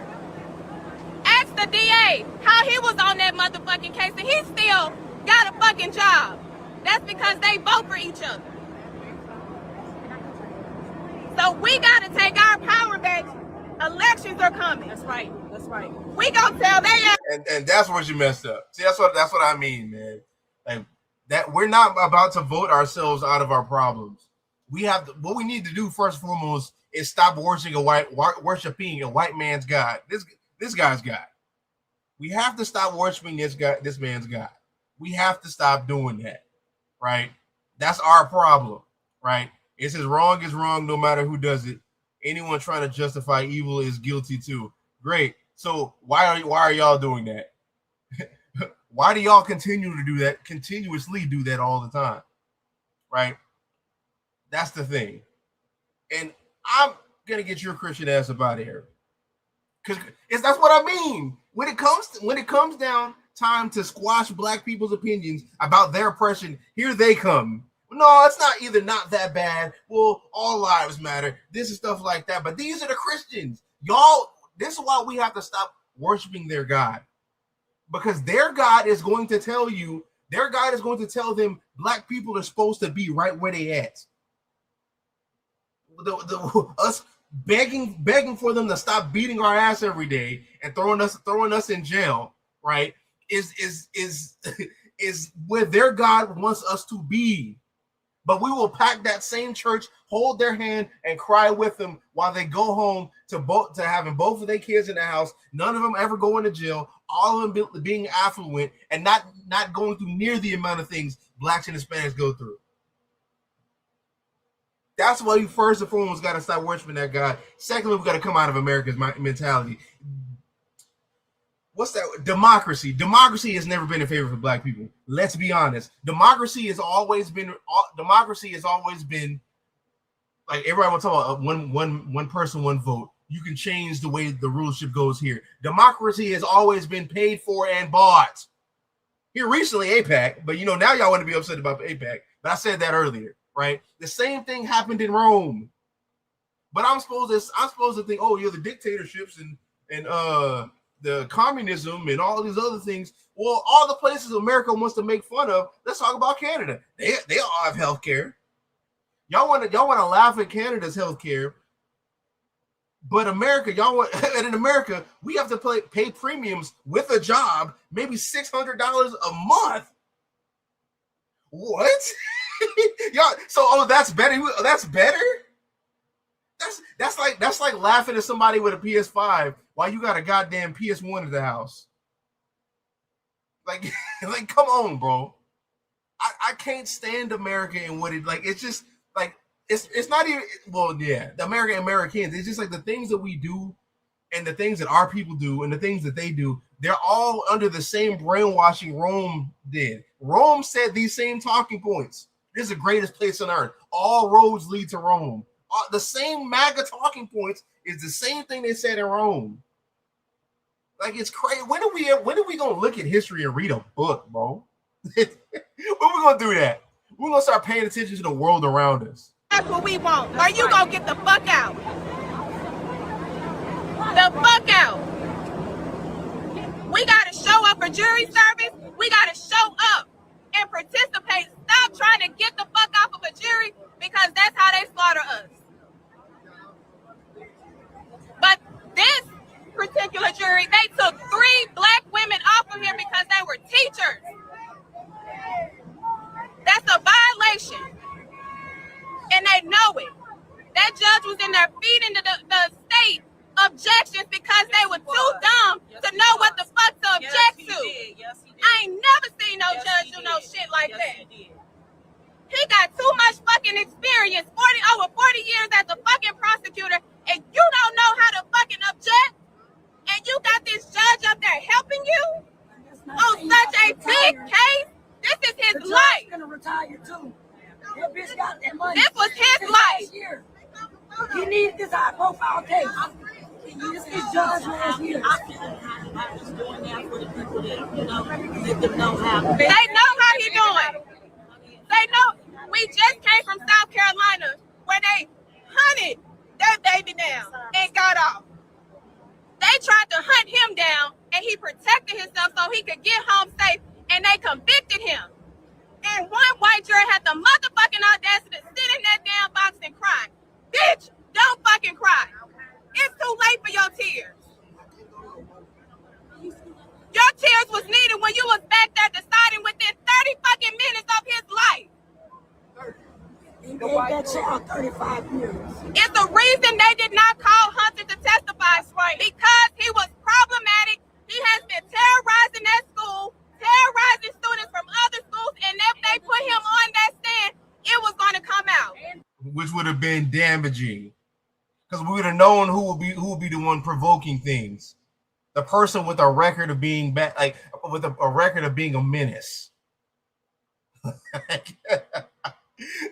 Ask the DA how he was on that motherfucking case and he still got a fucking job. That's because they vote for each other. So we gotta take our power back. Elections are coming. That's right. That's right. We gonna tell they and that's where you messed up. See, that's what I mean, man. Like that we're not about to vote ourselves out of our problems. We have what we need to do first and foremost is stop worshiping a white man's God. This guy's God. We have to stop worshiping this man's God. We have to stop doing that, right? That's our problem, right? It's as wrong as wrong, no matter who does it. Anyone trying to justify evil is guilty too. Great. So why are y'all doing that? Why do y'all continue to do that? Continuously do that all the time, right? That's the thing. And I'm gonna get your Christian ass up out of here, because that's what I mean. When it comes down time to squash black people's opinions about their oppression, here they come. No, it's not either not that bad. Well, all lives matter. This is stuff like that. But these are the Christians. Y'all, this is why we have to stop worshiping their God. Because their God is going to tell them black people are supposed to be right where they at. Us begging for them to stop beating our ass every day and throwing us in jail, right? Is is where their God wants us to be. But we will pack that same church, hold their hand, and cry with them while they go home to having both of their kids in the house. None of them ever going to jail. All of them being affluent and not going through near the amount of things blacks and Hispanics go through. That's why we first and foremost got to stop worshiping that God. Secondly, we got to come out of America's mentality. What's that? Democracy. Democracy has never been in favor for black people. Let's be honest. Democracy has always been like everybody will talk about one person, one vote. You can change the way the rulership goes here. Democracy has always been paid for and bought. Here recently, AIPAC, but now y'all want to be upset about AIPAC. But I said that earlier, right? The same thing happened in Rome. But I'm supposed to think, oh, the dictatorships and the communism and all these other things. Well, all the places America wants to make fun of. Let's talk about Canada. They all have health care. Y'all want to laugh at Canada's health care, but America, and in America, we have to pay premiums with a job, maybe $600 a month. What? That's better. That's better. That's like laughing at somebody with a PS5 while you got a goddamn PS1 at the house. Like come on, bro. I can't stand America and what it like. It's just like it's not even the Americans. It's just like the things that we do and the things that our people do and the things that they do. They're all under the same brainwashing Rome did. Rome said these same talking points. This is the greatest place on earth. All roads lead to Rome. The same MAGA talking points is the same thing they said in Rome. Like, it's crazy. When are we gonna look at history and read a book, bro? When we gonna do that? We're gonna start paying attention to the world around us. That's what we want. Or you gonna get the fuck out. The fuck out. We gotta show up for jury service. We gotta show up and participate. Stop trying to get the fuck off of a jury because that's how they slaughter us. But this particular jury, they took 3 black women off of here because they were teachers. That's a violation. And they know it. That judge was in there feeding the state objections because they were too dumb to know what the fuck to object to. I ain't never seen no judge do no shit like that. He got too much fucking experience, over 40 years as a fucking prosecutor, and you don't know how to fucking object? And you got this judge up there helping you on such a big case? This is his life. Gonna retire too. That bitch got that money. This was his life. He needed this high profile case. This is judge last year. They know how he doing. They know. We just came from South Carolina where they hunted that baby down and got off. They tried to hunt him down and he protected himself so he could get home safe, and they convicted him. And one white jury had the motherfucking audacity to sit in that damn box and cry. Bitch, don't fucking cry. It's too late for your tears. Your tears was needed when you was back there deciding within 30 fucking minutes of his life. He gave that child 35 years. It's the reason they did not call Hunter to testify, because he was problematic. He has been terrorizing that school, terrorizing students from other schools, and if they put him on that stand, it was going to come out. Which would have been damaging, because we would have known who would be the one provoking things. The person with a record of being bad, like with a record of being a menace.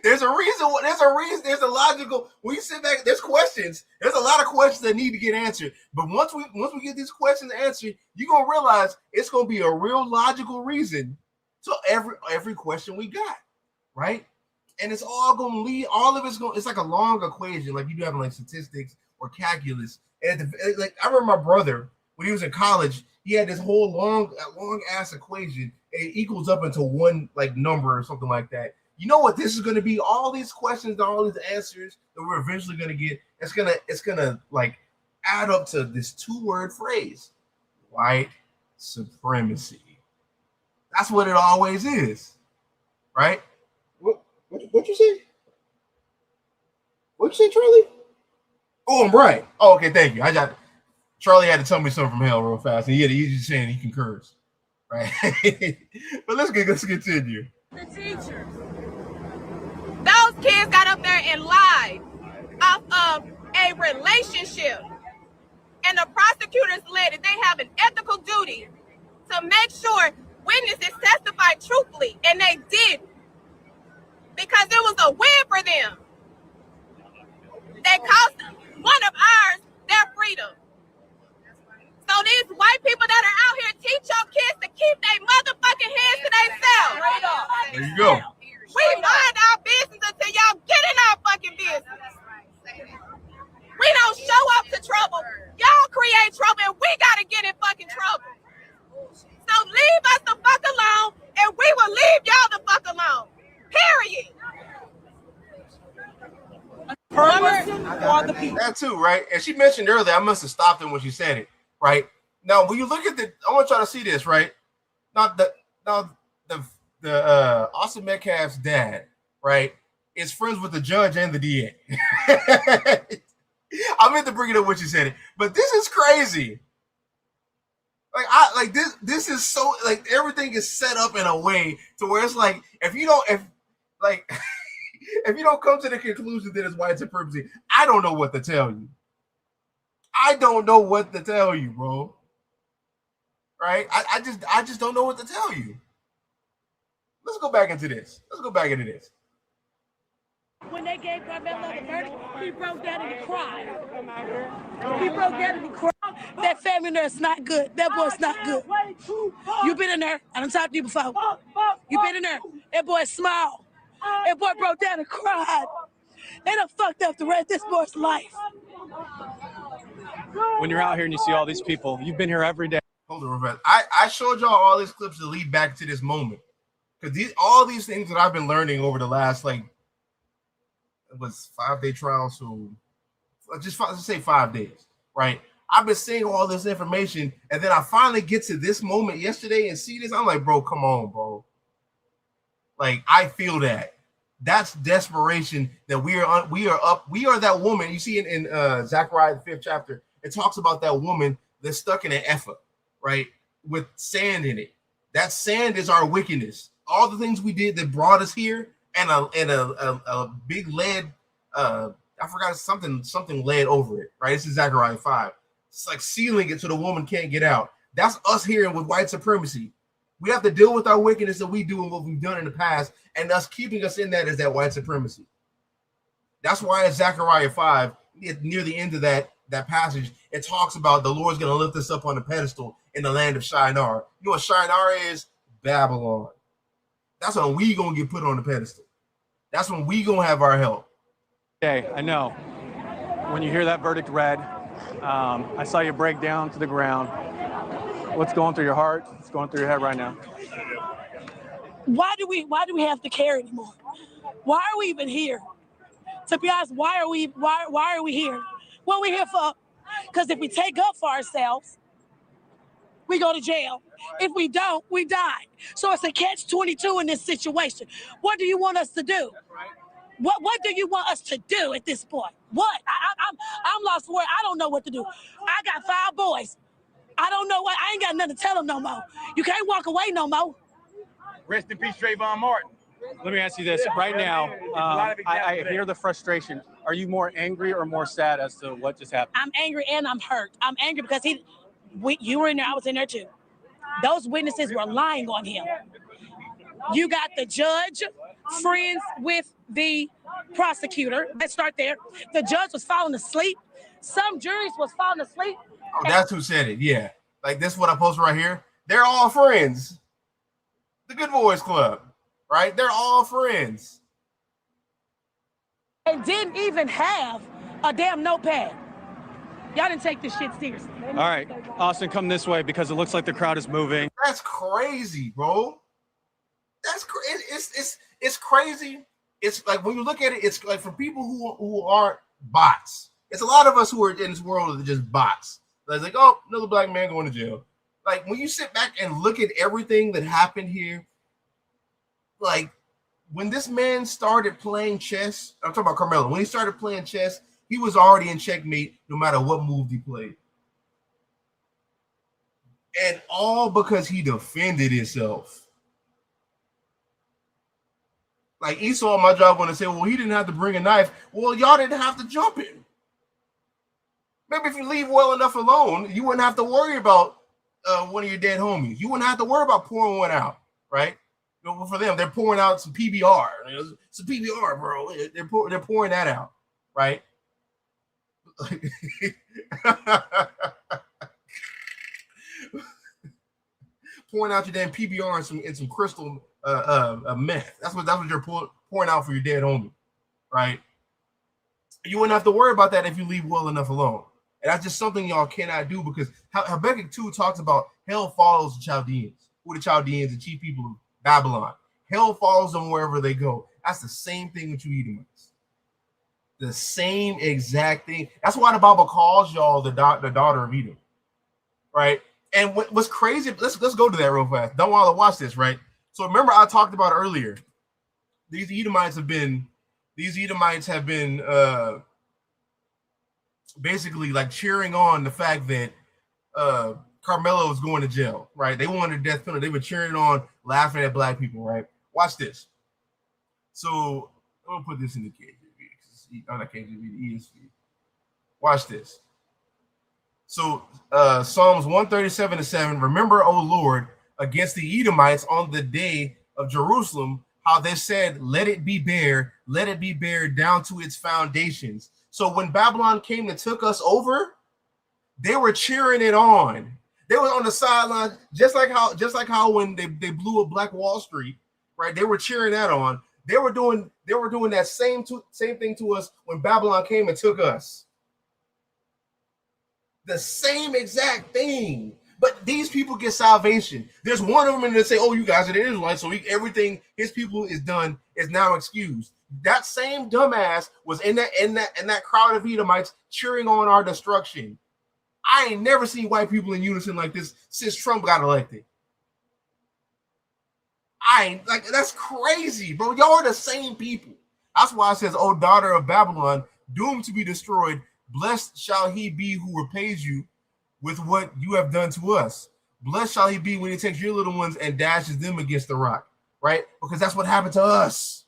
There's a reason. There's a logical. When you sit back, there's questions. There's a lot of questions that need to get answered. But once we get these questions answered, you're gonna realize it's gonna be a real logical reason to every question we got, right? And it's all gonna lead. All of it's going. It's like a long equation, like you do have like statistics or calculus. And like I remember my brother when he was in college, he had this whole long ass equation. And it equals up into one like number or something like that. You know what this is going to be? All these questions, all these answers that we're eventually going to get. It's gonna like add up to this 2-word phrase: white supremacy. That's what it always is, right? What you say? What you say, Charlie? Oh, I'm right. Oh, okay, thank you. Charlie had to tell me something from hell real fast, and he's just saying he concurs, right? But let's continue. The teachers. Those kids got up there and lied off of a relationship. And the prosecutors said that they have an ethical duty to make sure witnesses testified truthfully, and they did, because it was a win for them. They cost one of ours their freedom. So these white people that are out here teach your kids to keep their motherfucking hands to themselves. There you go. We mind our business until y'all get in our fucking business. We don't show up to trouble. Y'all create trouble, and we gotta get in fucking trouble. So leave us the fuck alone, and we will leave y'all the fuck alone. Period. That too, right? And she mentioned earlier, I must have stopped her when she said it, right? Now, when you look at I want y'all to see this, right? Now, the Austin Metcalf's dad, right, is friends with the judge and the DA. I meant to bring it up when she said it, but this is crazy. Like this is so, like, everything is set up in a way to where it's like, if you don't come to the conclusion that it's white supremacy, I don't know what to tell you. I don't know what to tell you, bro. Right? I just don't know what to tell you. Let's go back into this. When they gave Karmelo the verdict, he broke down and he cried. He broke down and he cried. That family nurse not good. That boy's not good. You been in there. I done talked to you before. You been in there. That boy smiled. That boy broke down and cried. They done fucked up the rest of this boy's life. When you're out here and you see all these people, you've been here every day. Hold on, Rebecca. I showed y'all all these clips to lead back to this moment. Because all these things that I've been learning over the last, like, it was 5-day trial, so just say 5 days, right? I've been seeing all this information, and then I finally get to this moment yesterday and see this. I'm like, bro, come on, bro. Like, I feel that. That's desperation that we are that woman. You see in Zechariah the 5th chapter, it talks about that woman that's stuck in an ephah, right? With sand in it. That sand is our wickedness. All the things we did that brought us here, and a big lead, I forgot something lead over it, right? This is Zechariah 5. It's like sealing it so the woman can't get out. That's us here with white supremacy. We have to deal with our wickedness that we do and what we've done in the past, and us keeping us in that is that white supremacy. That's why in Zechariah 5, near the end of that passage, it talks about the Lord's going to lift us up on a pedestal in the land of Shinar. You know what Shinar is? Babylon. That's when we going to get put on the pedestal. That's when we going to have our help. Hey, I know. When you hear that verdict read, I saw you break down to the ground. What's going through your heart? What's going through your head right now? Why do we have to care anymore? Why are we even here? To be honest, why are we here? What are we here for? Because if we take up for ourselves, we go to jail. If we don't, we die. So it's a catch-22 in this situation. What do you want us to do? What do you want us to do at this point? What? I'm lost for it. I don't know what to do. I got 5 boys. I don't know what. I ain't got nothing to tell them no more. You can't walk away no more. Rest in peace, Trayvon Martin. Let me ask you this. Right now, I hear the frustration. Are you more angry or more sad as to what just happened? I'm angry and I'm hurt. I'm angry because you were in there. I was in there too. Those witnesses were lying on him. You got the judge friends with the prosecutor. Let's start there. The judge was falling asleep. Some juries was falling asleep. Oh, that's who said it. Yeah. Like this is what I posted right here. They're all friends. The Good Boys Club, right? They're all friends. And didn't even have a damn notepad. Y'all didn't take this shit seriously. All right, Austin, come this way because it looks like the crowd is moving. That's crazy, bro. That's it's crazy. It's like when you look at it, it's like for people who aren't bots. It's a lot of us who are in this world that are just bots. It's like, oh, another black man going to jail. Like when you sit back and look at everything that happened here, like when this man started playing chess, I'm talking about Karmelo. When he started playing chess, he was already in checkmate no matter what move he played. And all because he defended himself. Like Esau, my job want to say, well, he didn't have to bring a knife. Well, y'all didn't have to jump him. Maybe if you leave well enough alone, you wouldn't have to worry about one of your dead homies. You wouldn't have to worry about pouring one out, right? For them, they're pouring out some PBR. Some PBR, bro. They're pouring that out, right? Pouring out your damn PBR and some crystal meth. That's what you're pouring out for your dead homie, right? You wouldn't have to worry about that if you leave well enough alone. And that's just something y'all cannot do, because Habakkuk 2 talks about hell follows the Chaldeans. Who are the Chaldeans, the chief people of Babylon? Hell follows them wherever they go. That's the same thing with you Edomites. The same exact thing. That's why the Bible calls y'all the daughter of Edom, right? And what's crazy, let's go to that real fast. Don't want to watch this, right? So remember I talked about earlier, these Edomites have been basically like cheering on the fact that Karmelo is going to jail, right? They wanted a death penalty. They were cheering on, laughing at black people, right? Watch this. So I'm gonna put this in the KJV. Not KJV, the ESV. Watch this. So Psalms 137:7. Remember, O Lord, against the Edomites on the day of Jerusalem, how they said, let it be bare down to its foundations. So when Babylon came and took us over, they were cheering it on. They were on the sideline, just like how when they blew up Black Wall Street, right? They were cheering that on. They were doing that same thing to us when Babylon came and took us. The same exact thing. But these people get salvation. There's one of them and they say, oh, you guys are the Israelites, so everything his people is done is now excused. That same dumbass was in that crowd of Edomites cheering on our destruction. I ain't never seen white people in unison like this since Trump got elected. That's crazy, bro. Y'all are the same people. That's why it says, oh, daughter of Babylon, doomed to be destroyed. Blessed shall he be who repays you with what you have done to us. Blessed shall he be when he takes your little ones and dashes them against the rock, right? Because that's what happened to us.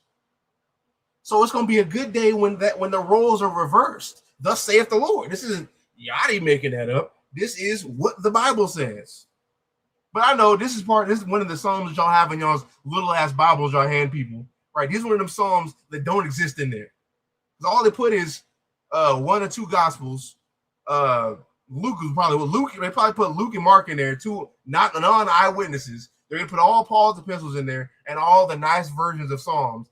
So it's going to be a good day when the roles are reversed. Thus saith the Lord. This isn't Yachty making that up. This is what the Bible says. But I know this is one of the Psalms that y'all have in y'all's little ass Bibles y'all hand people, right? These are one of them Psalms that don't exist in there. Because all they put is one or two Gospels. Luke is probably they probably put Luke and Mark in there, two non-eyewitnesses. They're gonna put all Paul's epistles in there and all the nice versions of Psalms.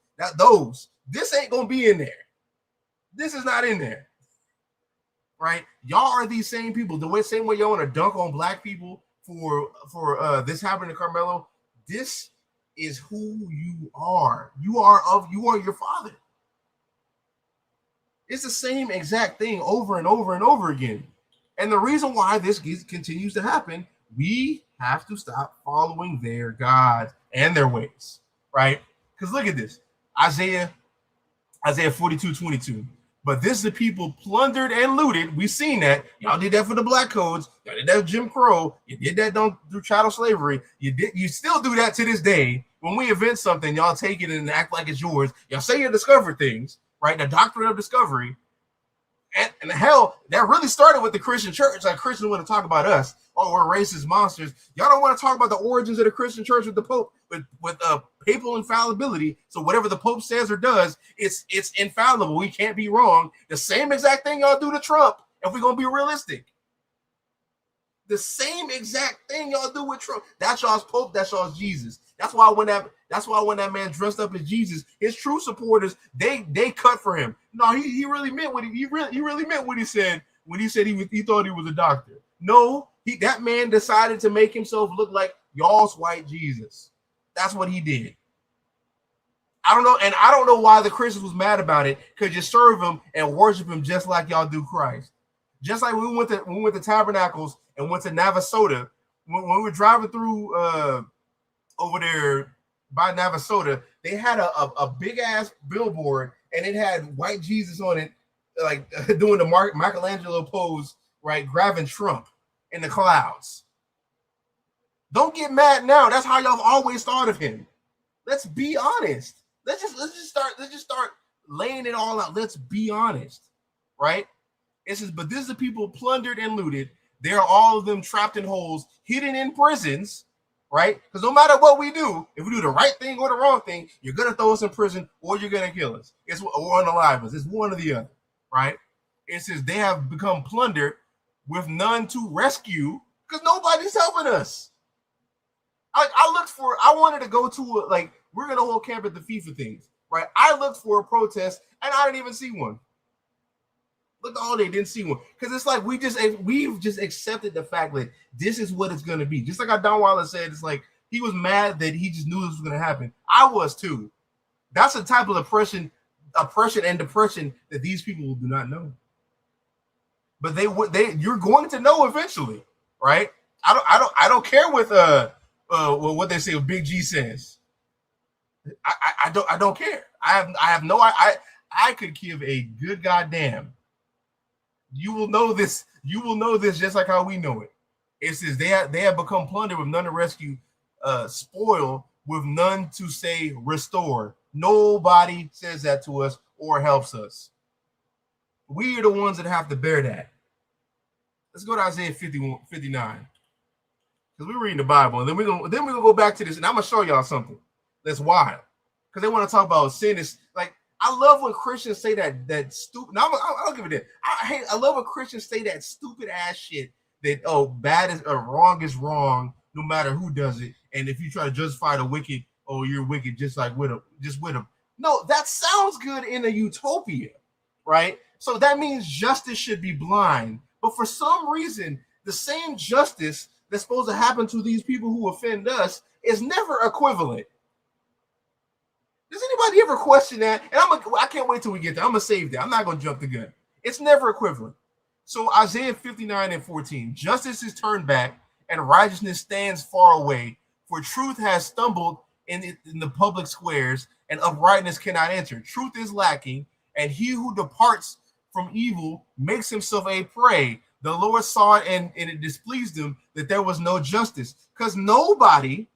This ain't gonna be in there. This is not in there, right? Y'all are these same people. Same way y'all want to dunk on black people for this happening to Karmelo. This is who you are. You are your father. It's the same exact thing over and over and over again. And the reason why this continues to happen, we have to stop following their gods and their ways, right? Because look at this. Isaiah 42:22. But this is the people plundered and looted. We've seen that. Y'all did that for the black codes. Y'all did that with Jim Crow. You did that through chattel slavery. You still do that to this day. When we invent something, y'all take it and act like it's yours. Y'all say you discovered things, right? The doctrine of discovery. And hell, that really started with the Christian church. Like Christians want to talk about us. Oh, we're racist monsters. Y'all don't want to talk about the origins of the Christian church with the Pope, with papal infallibility. So whatever the Pope says or does, it's infallible. We can't be wrong. The same exact thing y'all do to Trump, if we're gonna be realistic. The same exact thing y'all do with Trump. That's y'all's Pope. That's y'all's Jesus. That's why when that man dressed up as Jesus, his true supporters they cut for him. No, he really meant what he really meant what he said when he said he thought he was a doctor. No, that man decided to make himself look like y'all's white Jesus. That's what he did. I don't know why the Christians was mad about it, because you serve him and worship him just like y'all do Christ. Just like we went to Tabernacles and went to Navasota, when we were driving through over there by Navasota, they had a big ass billboard and it had white Jesus on it, like doing the Michelangelo pose, right, grabbing Trump in the clouds. Don't get mad now. That's how y'all always thought of him. Let's be honest. Let's just start laying it all out. Let's be honest, right? It says, but this is the people plundered and looted. They are all of them trapped in holes, hidden in prisons, right? Because no matter what we do, if we do the right thing or the wrong thing, you're gonna throw us in prison or you're gonna kill us. Or unalive us. It's one or the other, right? It says they have become plundered with none to rescue because nobody's helping us. I wanted to go to we're gonna hold camp at the FIFA things, right? I looked for a protest and I didn't even see one. Looked all day, didn't see one. Because it's like we've just accepted the fact that this is what it's gonna be. Just like how Don Wallace said, it's like he was mad that he just knew this was gonna happen. I was too. That's the type of oppression and depression that these people do not know. But you're going to know eventually, right? I don't care what they say. What Big G says. I don't care. I could give a good goddamn. You will know this. You will know this just like how we know it. It says they have become plunder with none to rescue, spoil with none to say restore. Nobody says that to us or helps us. We are the ones that have to bear that. Let's go to Isaiah 59. Because we're reading the Bible, and then we're gonna go back to this, and I'm gonna show y'all something that's wild. Because they want to talk about sin. It's like I love when Christians say that stupid. Now I'll give it that. I love when Christians say that stupid ass shit that bad is or wrong is wrong no matter who does it, and if you try to justify the wicked, you're wicked just with them. No, that sounds good in a utopia, right? So that means justice should be blind, but for some reason, the same justice that's supposed to happen to these people who offend us is never equivalent. Does anybody ever question that? And I can't wait till we get there. I'm gonna save that. I'm not gonna jump the gun. It's never equivalent. So Isaiah 59:14, justice is turned back and righteousness stands far away, for truth has stumbled in the public squares and uprightness cannot enter. Truth is lacking, and he who departs from evil makes himself a prey. The Lord saw it and it displeased him that there was no justice, because nobody,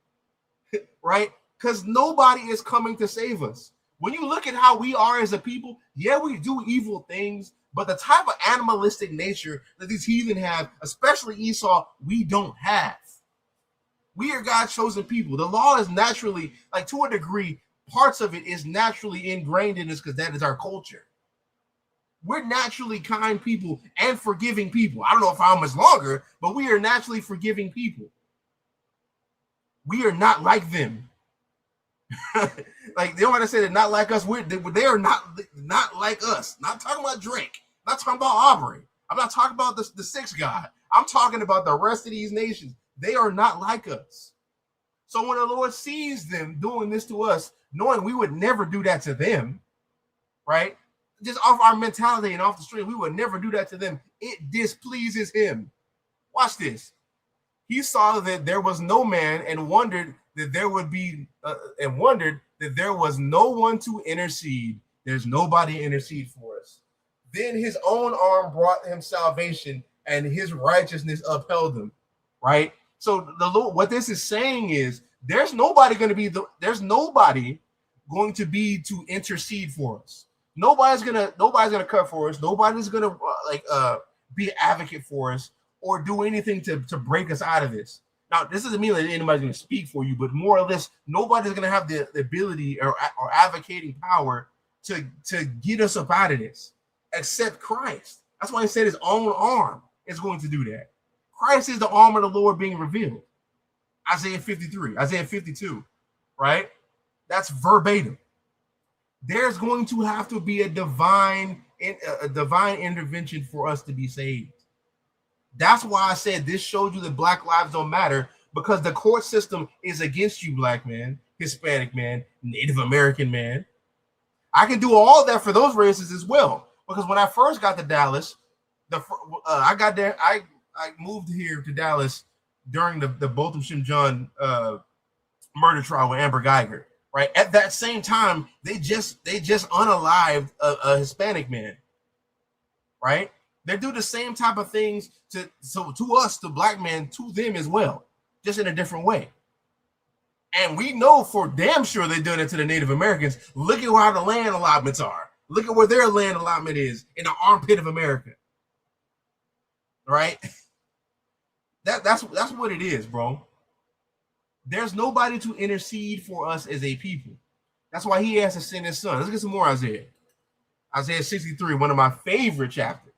right? Because nobody is coming to save us. When you look at how we are as a people, yeah, we do evil things, but the type of animalistic nature that these heathen have, especially Esau, we don't have. We are God's chosen people. The law is naturally, like to a degree, parts of it is naturally ingrained in us because that is our culture. We're naturally kind people and forgiving people. I don't know if how much longer, but we are naturally forgiving people. We are not like them. Like they don't want to say they're not like us. They are not like us. Not talking about Drake. Not talking about Aubrey. I'm not talking about the sixth God. I'm talking about the rest of these nations. They are not like us. So when the Lord sees them doing this to us, knowing we would never do that to them, right? Just off our mentality and off the street, we would never do that to them. It displeases him. Watch this. He saw that there was no man and wondered that there would be that there was no one to intercede. There's nobody to intercede for us. Then his own arm brought him salvation, and his righteousness upheld him. Right. So the Lord, what this is saying is, there's nobody going to be to intercede for us. Nobody's gonna cut for us. Nobody's gonna be an advocate for us or do anything to break us out of this. Now, this doesn't mean that anybody's going to speak for you, but more or less, nobody's going to have the ability or advocating power to get us up out of this, except Christ. That's why he said his own arm is going to do that. Christ is the arm of the Lord being revealed. Isaiah 53, Isaiah 52, right? That's verbatim. There's going to have to be a divine intervention for us to be saved. That's why I said this showed you that Black lives don't matter, because the court system is against you, Black man, Hispanic man, Native American man. I can do all that for those races as well, because when I first got to Dallas, I moved here to Dallas during the Botham Shem John murder trial with Amber Geiger, right? At that same time, they just unalived a Hispanic man, right? They do the same type of things to us, to black men, to them as well, just in a different way. And we know for damn sure they're doing it to the Native Americans. Look at how the land allotments are. Look at where their land allotment is, in the armpit of America. Right? That's what it is, bro. There's nobody to intercede for us as a people. That's why he has to send his son. Let's get some more Isaiah. Isaiah 63, one of my favorite chapters.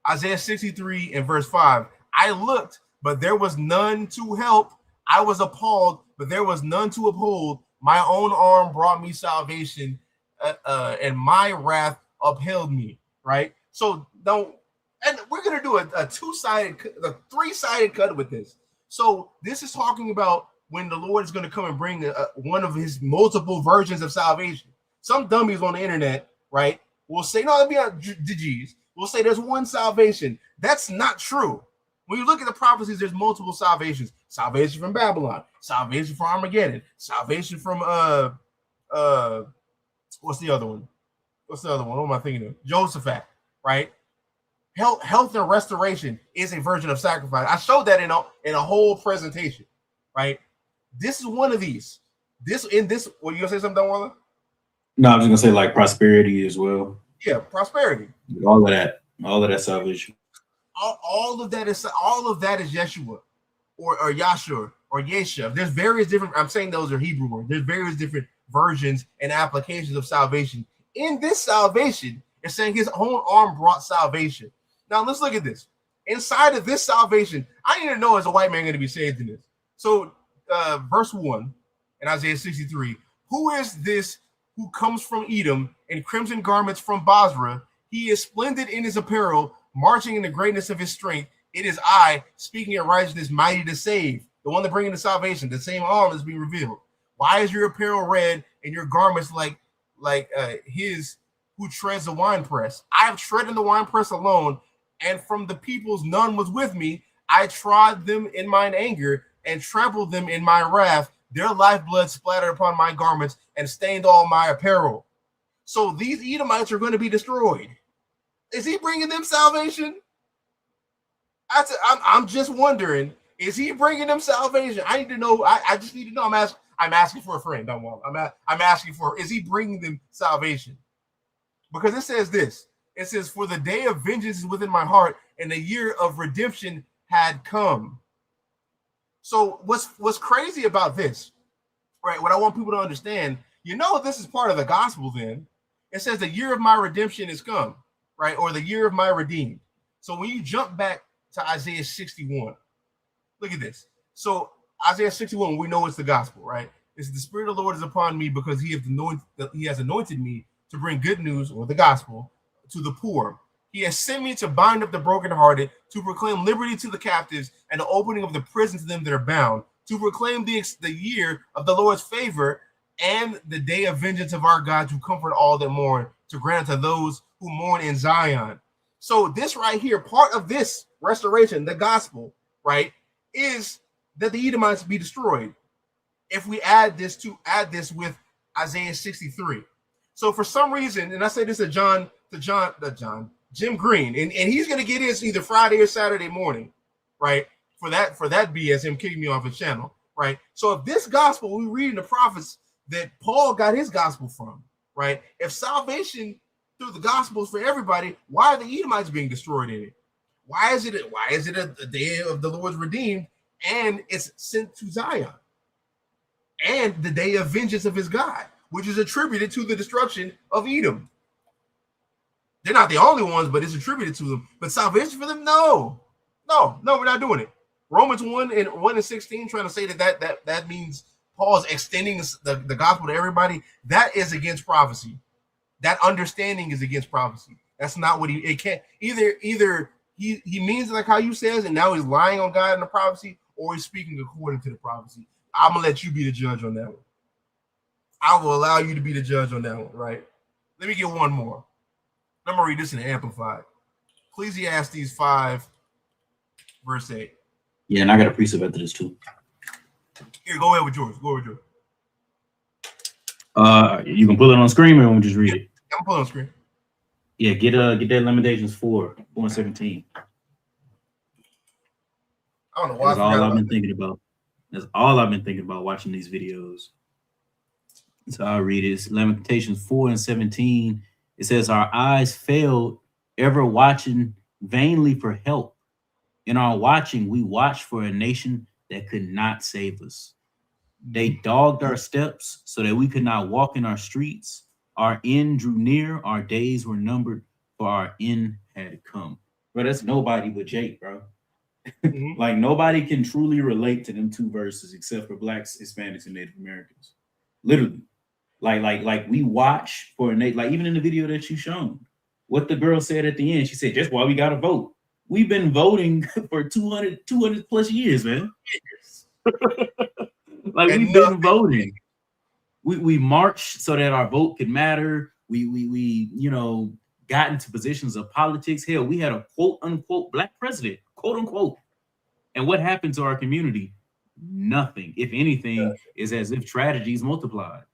Isaiah 63 and verse 5. I looked, but there was none to help. I was appalled, but there was none to uphold. My own arm brought me salvation, and my wrath upheld me. Right? So don't, and we're gonna do a three-sided cut with this. So this is talking about when the Lord is going to come and bring one of his multiple versions of salvation. Some dummies on the internet, right, will say, no, let me out the G's. We'll say there's one salvation. That's not true. When you look at the prophecies, there's multiple salvations. Salvation from Babylon, salvation from Armageddon, salvation from what's the other one? What am I thinking of? Jehoshaphat, right? Health and restoration is a version of sacrifice. I showed that in a whole presentation, right? This is one of these. What you gonna say something, Waller? No, I was gonna say like prosperity as well. Yeah, prosperity. All of that salvation. All of that is Yeshua, or Yahshua, or Yeshua. There's various different. I'm saying those are Hebrew words. There's various different versions and applications of salvation. In this salvation, it's saying his own arm brought salvation. Now let's look at this. Inside of this salvation, I need to know, as a white man, going to be saved in this. So, verse 1 in Isaiah 63, who is this who comes from Edom in crimson garments from Basra? He is splendid in his apparel, marching in the greatness of his strength. It is I, speaking in righteousness, mighty to save. The one that bringing the salvation, the same arm is being revealed. Why is your apparel red and your garments like his who treads the winepress? I have treaded the winepress alone, and from the peoples none was with me. I trod them in mine anger and trampled them in my wrath. Their lifeblood splattered upon my garments and stained all my apparel. So these Edomites are going to be destroyed. Is he bringing them salvation? I'm just wondering, is he bringing them salvation? I need to know. I just need to know. I'm asking for a friend. Don't want. I'm asking for, is he bringing them salvation? Because it says this. It says, for the day of vengeance is within my heart, and the year of redemption had come. So what's crazy about this, right? What I want people to understand, this is part of the gospel then. It says the year of my redemption is come, right? Or the year of my redeemed. So when you jump back to Isaiah 61, look at this. So Isaiah 61, we know it's the gospel, right? It's the Spirit of the Lord is upon me because he has anointed me to bring good news, or the gospel, to the poor. He has sent me to bind up the brokenhearted, to proclaim liberty to the captives, and the opening of the prison to them that are bound, to proclaim the year of the Lord's favor and the day of vengeance of our God, to comfort all that mourn, to grant to those who mourn in Zion. So this right here, part of this restoration, the gospel, right, is that the Edomites be destroyed. If we add this with Isaiah 63. So for some reason, and I say this to Jim Green, and he's gonna get his either Friday or Saturday morning, right? For that BS, him kicking me off his channel, right? So if this gospel we read in the prophets that Paul got his gospel from, right? If salvation through the gospels for everybody, why are the Edomites being destroyed in it? Why is it a day of the Lord's redeemed and it's sent to Zion? And the day of vengeance of his God, which is attributed to the destruction of Edom. They're not the only ones, but it's attributed to them. But salvation for them? No, we're not doing it. Romans 1 and 16, trying to say that means Paul's extending the gospel to everybody. That is against prophecy. That understanding is against prophecy. That's not what it can't either he means it like how you says, and now he's lying on God in the prophecy, or he's speaking according to the prophecy. I'm gonna let you be the judge on that one. I will allow you to be the judge on that one, right? Let me get one more. I'm gonna read this in the Amplified. Ecclesiastes 5, verse 8. Yeah, and I got a precept after this too. Here, go ahead with yours. Go with yours. You can pull it on screen or we'll just read it. I'm pulling on screen. Yeah, get that Lamentations 4:17. I don't know why. That's all I've been thinking about. That's all I've been thinking about watching these videos. So I'll read it. It's Lamentations 4:17. It says, "Our eyes failed, ever watching vainly for help. In our watching, we watched for a nation that could not save us. They dogged our steps so that we could not walk in our streets. Our end drew near, our days were numbered, for our end had come." Bro, that's nobody but Jake, bro. Like, nobody can truly relate to them two verses except for Blacks, Hispanics, and Native Americans. Literally. Like we watch for a like even in the video that you shown, what the girl said at the end, she said, "Just why we gotta vote. We've been voting for 200 plus years, man." Like, we've been voting. We marched so that our vote could matter. We got into positions of politics. Hell, we had a quote unquote Black president, quote unquote. And what happened to our community? Nothing. If anything, is as if tragedies multiplied.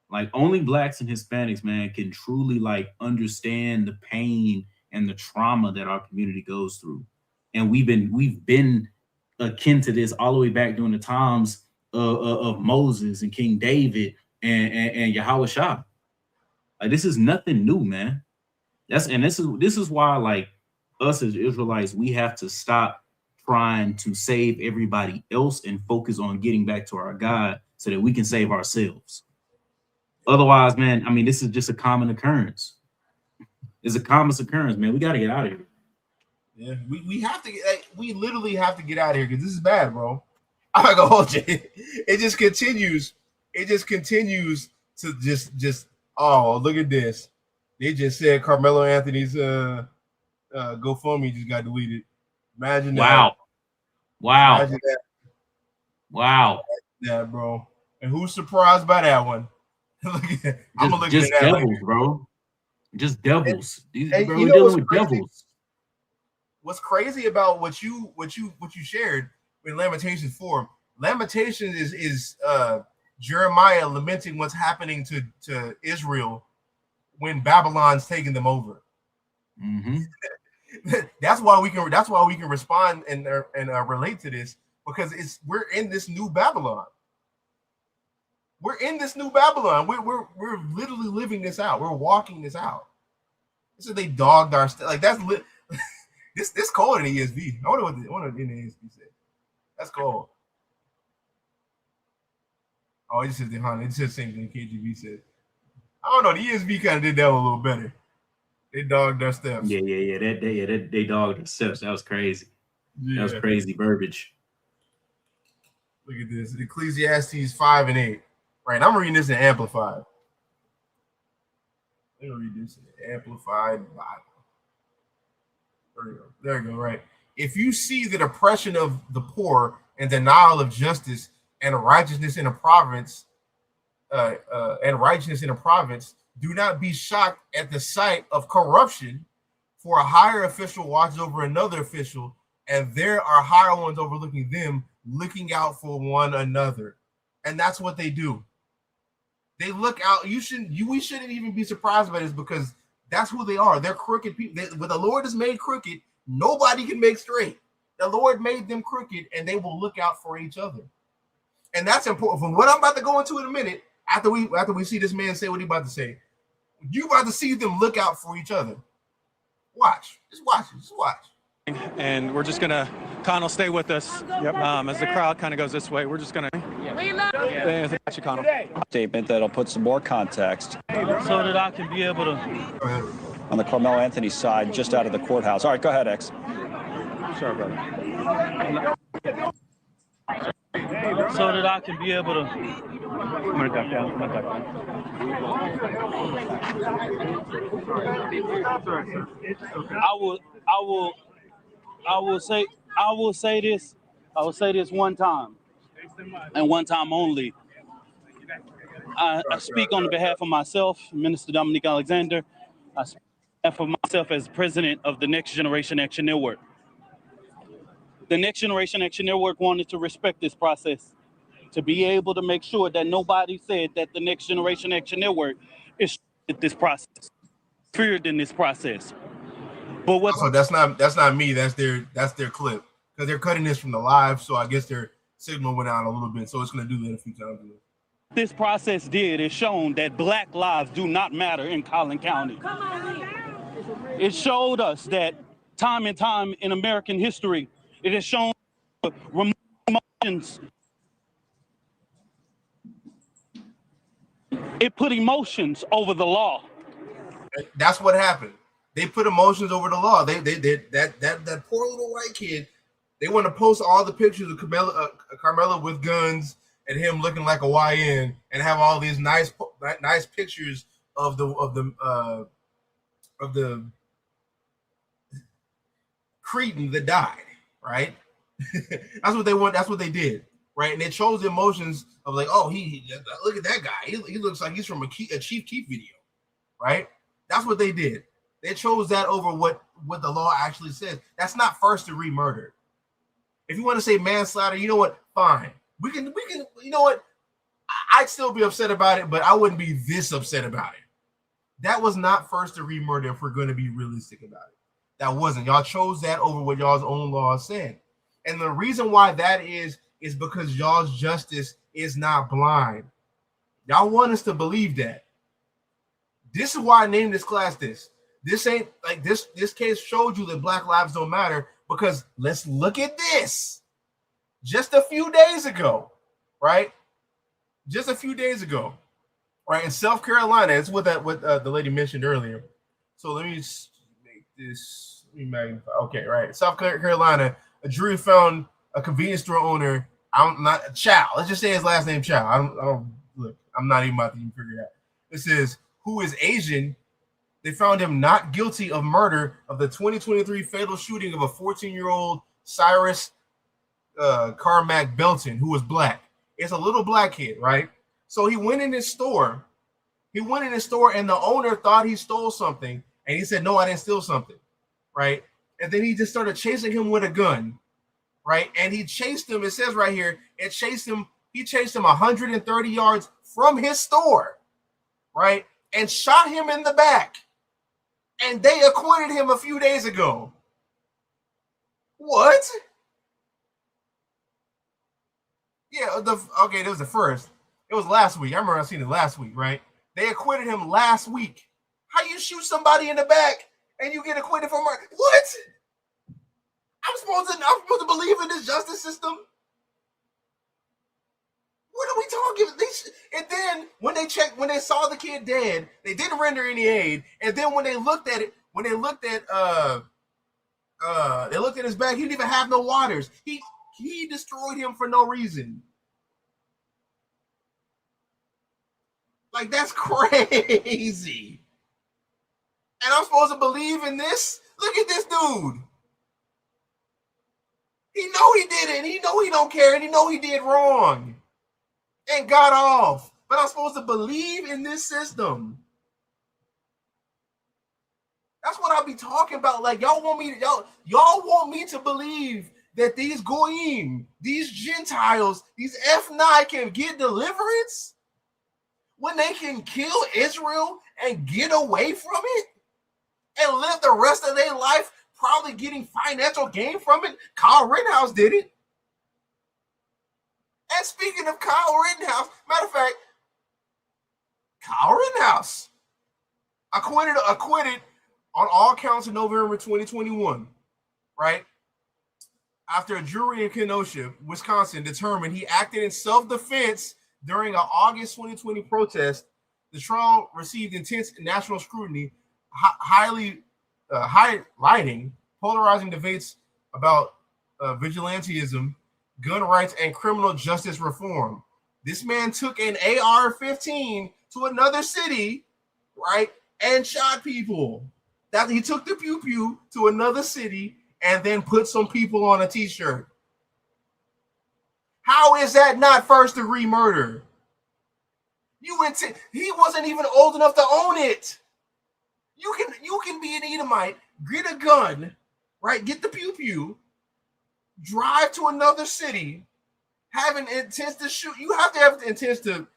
Like, only Blacks and Hispanics, man, can truly like understand the pain and the trauma that our community goes through. And we've been akin to this all the way back during the times of Moses and King David and Yahweh Shah. Like, this is nothing new, man. This is why, like, us as Israelites, we have to stop trying to save everybody else and focus on getting back to our God so that we can save ourselves. Otherwise, man, I mean, this is just a common occurrence. It's a common occurrence, man. We got to get out of here. Yeah, we have to get, we literally have to get out of here because this is bad, bro. I'm not gonna hold you. It just continues. It just continues to just. Oh, look at this. They just said Karmelo Anthony's GoFundMe just got deleted. Imagine that. Wow. Imagine that. Wow. Yeah, bro. And who's surprised by that one? I'm looking just at that devils, later. Bro. Just devils. These bro, you we're know dealing with devils. What's crazy about what you shared in Lamentations 4? Lamentations is Jeremiah lamenting what's happening to Israel when Babylon's taking them over. Mm-hmm. That's why we can respond and relate to this, because we're in this new Babylon. We're in this new Babylon. We're literally living this out. We're walking this out. So they dogged our like that's lit. This cold in the ESV. I wonder what the ESV said. That's cold. Oh, it just says the Honda. It just says the same thing KGB said. I don't know. The ESV kind of did that one a little better. They dogged their steps. Yeah. They dogged their steps. That was crazy. Yeah. That was crazy verbiage. Look at this. Ecclesiastes 5 and 8. Right. I'm reading this in Amplified. Let me read this in Amplified Bible. There you go. Right. If you see the oppression of the poor and denial of justice and righteousness in a province, do not be shocked at the sight of corruption, for a higher official watches over another official, and there are higher ones overlooking them, looking out for one another. And that's what they do. They look out. We shouldn't even be surprised by this, because that's who they are. They're crooked people. What the Lord has made crooked, nobody can make straight. The Lord made them crooked, and they will look out for each other. And that's important. From what I'm about to go into in a minute, after we see this man say what he's about to say, you about to see them look out for each other. Watch. Just watch. And we're just gonna, Connell, stay with us. Yep. As the crowd kind of goes this way, we're just gonna. Statement that'll put some more context. So that I can be able to. On the Karmelo Anthony side, just out of the courthouse. All right, go ahead, X. Sorry, brother. So that I can be able to. I'm gonna duck down. I will say this one time, and one time only. I speak on behalf of myself, Minister Dominique Alexander. I speak on behalf of myself as president of the Next Generation Action Network. The Next Generation Action Network wanted to respect this process, to be able to make sure that nobody said that the Next Generation Action Network is this process, feared in this process. But what? Also, that's not me. That's their clip because they're cutting this from the live. So I guess their signal went out a little bit. So it's gonna do that a few times. This process did is shown that Black lives do not matter in Collin County. It showed us that time and time in American history, it has shown emotions. It put emotions over the law. That's what happened. They put emotions over the law. They that poor little white kid. They want to post all the pictures of Karmelo with guns and him looking like a YN, and have all these nice pictures of the Cretan that died. Right? That's what they want. That's what they did. Right? And they chose the emotions of like, oh, he look at that guy. He looks like he's from a Chief Keef video. Right? That's what they did. They chose that over what the law actually says. That's not first-degree murder. If you want to say manslaughter, you know what? Fine. We can. You know what? I'd still be upset about it, but I wouldn't be this upset about it. That was not first-degree murder. If we're going to be realistic about it, that wasn't. Y'all chose that over what y'all's own law said, and the reason why that is because y'all's justice is not blind. Y'all want us to believe that. This is why I named this class this. This ain't like this. This case showed you that Black lives don't matter because let's look at this. Just a few days ago, right? Just a few days ago, right? In South Carolina, it's what the lady mentioned earlier. So let me make this. Let me magnify. Okay, right. South Carolina, a jury found a convenience store owner. I'm not Chow. Let's just say his last name Chow. I don't look. I'm not even about to even figure it out. It says who is Asian. They found him not guilty of murder of the 2023 fatal shooting of a 14-year-old Cyrus Carmack Belton, who was Black. It's a little Black kid, right? So he went in his store. And the owner thought he stole something. And he said, no, I didn't steal something, right? And then he just started chasing him with a gun, right? And he chased him. It says right here, he chased him 130 yards from his store, right? And shot him in the back. And they acquitted him a few days ago. What? Yeah, that was the first. It was last week. I remember I seen it last week, right? They acquitted him last week. How you shoot somebody in the back and you get acquitted for murder? What? I'm supposed to believe in this justice system? What are we talking? And then when they saw the kid dead, they didn't render any aid. And then when they looked at his back, he didn't even have no waters. He destroyed him for no reason. Like, that's crazy. And I'm supposed to believe in this? Look at this dude. He know he did it. He know he don't care. And he know he did wrong. And got off. But I'm supposed to believe in this system. That's what I'll be talking about. Like, y'all want me to believe that these goyim, these Gentiles, these F9 can get deliverance when they can kill Israel and get away from it and live the rest of their life probably getting financial gain from it. Kyle Rittenhouse did it. And speaking of Kyle Rittenhouse, matter of fact, Kyle Rittenhouse acquitted on all counts in November 2021, right? After a jury in Kenosha, Wisconsin, determined he acted in self-defense during an August 2020 protest, the trial received intense national scrutiny, highlighting polarizing debates about vigilantism, gun rights, and criminal justice reform. This man took an AR-15 to another city, right, and shot people. That he took the pew-pew to another city and then put some people on a t-shirt. How is that not first-degree murder? He wasn't even old enough to own it. You can be an Edomite, get a gun, right? Get the pew-pew, drive to another city, having intent to shoot. You have to have the intent to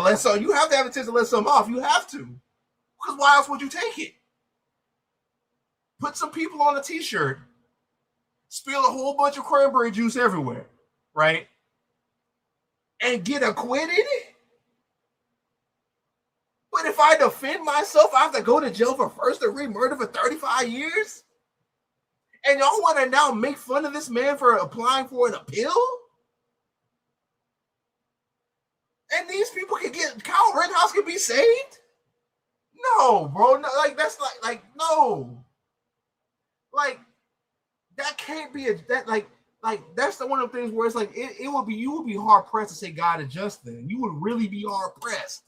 let some. You have to have intent to let some off. You have to, because why else would you take it? Put some people on a t-shirt, spill a whole bunch of cranberry juice everywhere, right? And get acquitted? But if I defend myself, I have to go to jail for first-degree murder for 35 years? And y'all want to now make fun of this man for applying for an appeal? And these people can get, Kyle Rittenhouse can be saved? No, bro. No, like, that's like, no. Like, that can't be that's the one of the things where it's like, you would be hard pressed to say God is just then. You would really be hard pressed.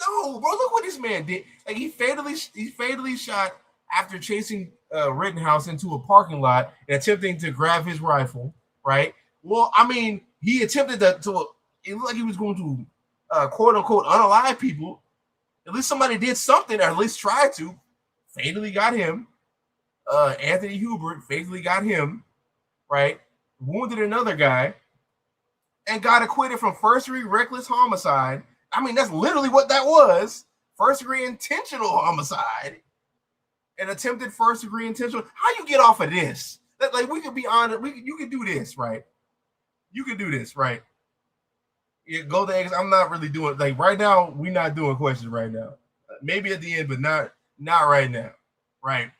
No, bro, look what this man did. Like, he fatally shot after chasing Rittenhouse into a parking lot and attempting to grab his rifle, right? Well, I mean, he attempted to it looked like he was going to quote unquote unalive people. At least somebody did something, or at least tried to. Fatally got him. Anthony Hubert fatally got him, right? Wounded another guy and got acquitted from first-degree reckless homicide. I mean, that's literally what that was. First-degree intentional homicide and attempted first-degree intentional. How you get off of this? That, like, we could be honest. You could do this, right? You could do this, right? Yeah, go to X. I'm not really doing, like, right now. We're not doing questions right now. Maybe at the end, but not right now, right?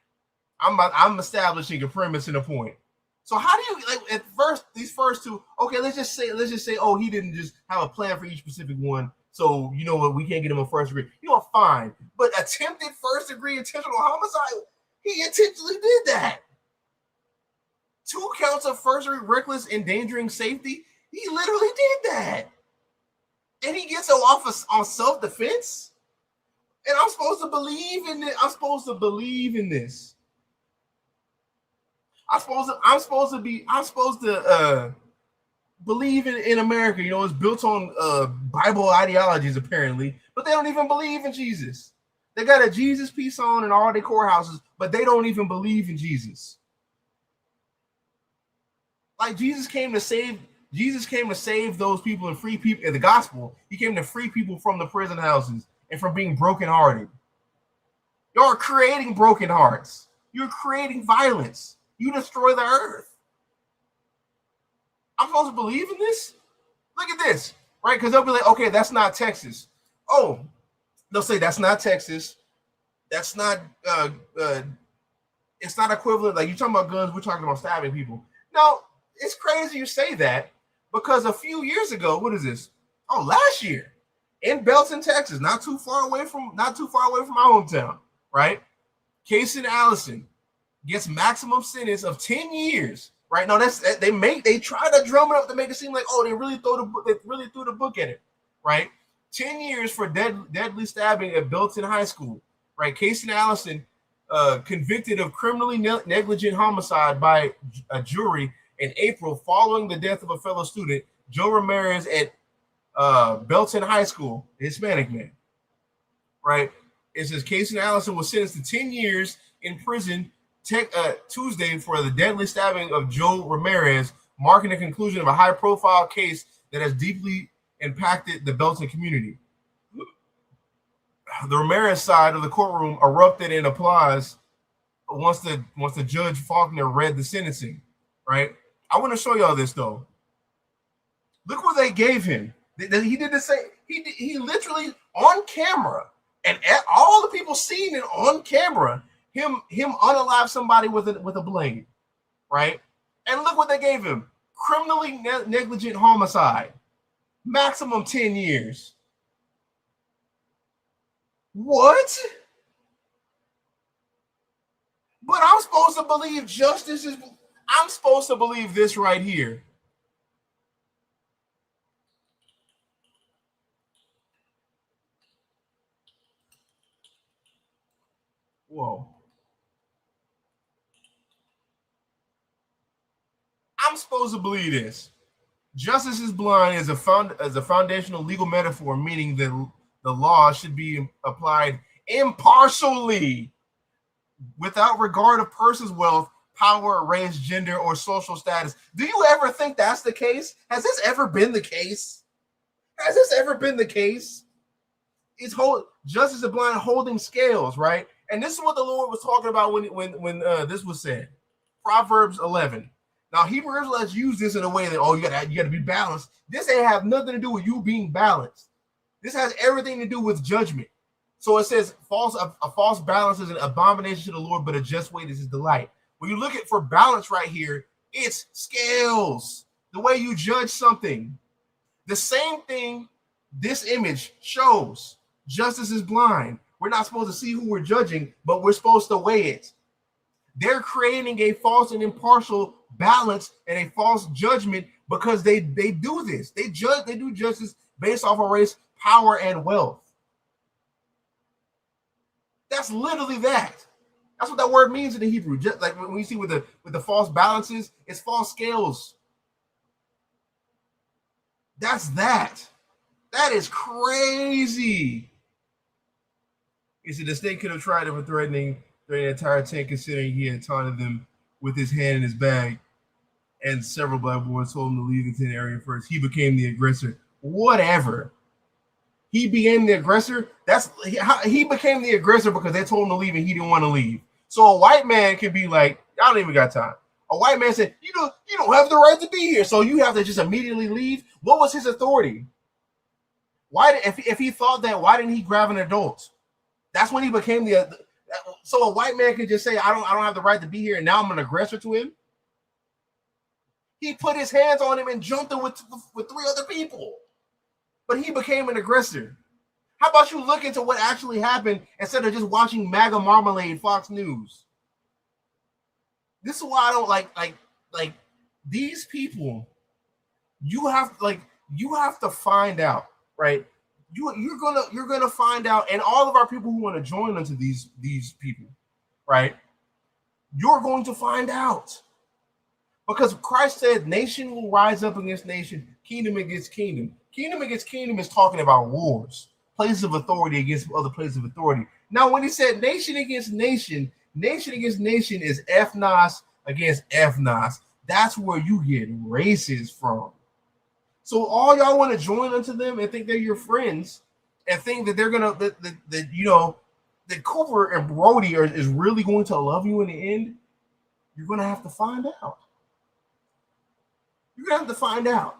I'm establishing a premise and a point. So how do you, like, at first, these first two? Okay, let's just say, oh, he didn't just have a plan for each specific one. So you know what, we can't get him a first degree. You know, fine. But attempted first degree intentional homicide, he intentionally did that. 2 counts of first degree reckless endangering safety, he literally did that. And he gets off on self-defense. And I'm supposed to believe in this. I'm supposed to believe in America. You know, it's built on Bible ideologies, apparently, but they don't even believe in Jesus. They got a Jesus piece on in all their courthouses, but they don't even believe in Jesus. Like, Jesus came to save those people and free people in the gospel. He came to free people from the prison houses and from being brokenhearted. You're creating broken hearts. You're creating violence. You destroy the earth. I'm supposed to believe in this? Look at this, right? Because they'll be like, okay, that's not Texas. Oh, they'll say that's not Texas. That's not, it's not equivalent. Like, you're talking about guns, we're talking about stabbing people. No, it's crazy you say that, because a few years ago, what is this? Oh, last year in Belton, Texas, not too far away from my hometown, right? Casey Allison gets maximum sentence of 10 years. Right now, they try to drum it up to make it seem like, oh, they really threw the book at it, right? 10 years for deadly stabbing at Belton High School, right? Casey Allison convicted of criminally negligent homicide by a jury in April following the death of a fellow student, Joe Ramirez, at Belton High School, Hispanic man, right? It says Casey Allison was sentenced to 10 years in prison Tuesday for the deadly stabbing of Joe Ramirez, marking the conclusion of a high-profile case that has deeply impacted the Belton community. The Ramirez side of the courtroom erupted in applause once the Judge Faulkner read the sentencing. Right? I want to show y'all this though. Look what they gave him. He did the same. He literally on camera, and all the people seeing it on camera. Him unalive somebody with a blade, right? And look what they gave him: criminally negligent homicide, maximum 10 years. What? But I'm supposed to believe justice is. I'm supposed to believe this right here. Whoa. I'm supposed to believe this. Justice is blind as a foundational legal metaphor, meaning that the law should be applied impartially. without regard of person's wealth, power, race, gender, or social status. Do you ever think that's the case? Has this ever been the case? Has this ever been the case? It's justice is blind, holding scales, right? And this is what the Lord was talking about when this was said. Proverbs 11. Now, Hebrew Israelites use this in a way that, oh, you gotta be balanced. This ain't have nothing to do with you being balanced. This has everything to do with judgment. So it says a false balance is an abomination to the Lord, but a just weight is his delight. When you look at for balance right here, it's scales, the way you judge something. The same thing this image shows. Justice is blind. We're not supposed to see who we're judging, but we're supposed to weigh it. They're creating a false and impartial balance and a false judgment because they do this. They do justice based off of race, power, and wealth. That's literally that. That's what that word means in the Hebrew. Just like when you see with the false balances, it's false scales. That's that. That is crazy. He said the snake could have tried to threatening the entire tent, considering he had taunted them with his hand in his bag, and several black boys told him to leave the tent area first. He became the aggressor. Whatever. He became the aggressor. He became the aggressor because they told him to leave and he didn't want to leave. So a white man can be like, I don't even got time. A white man said, you don't have the right to be here, so you have to just immediately leave. What was his authority? If he thought that, why didn't he grab an adult? That's when he became so a white man could just say, I don't have the right to be here, and now I'm an aggressor to him. He put his hands on him and jumped him with 3 other people. But he became an aggressor. How about you look into what actually happened instead of just watching MAGA Marmalade Fox News? This is why I don't like these people. You have to find out, right? You're gonna find out, and all of our people who want to join into these people, right? You're going to find out. Because Christ said, nation will rise up against nation, kingdom against kingdom. Kingdom against kingdom is talking about wars, places of authority against other places of authority. Now, when he said nation against nation is ethnos against ethnos. That's where you get races from. So all y'all want to join unto them and think they're your friends and think that they're gonna that Cooper and Brody is really going to love you in the end. You're gonna have to find out. You're gonna have to find out.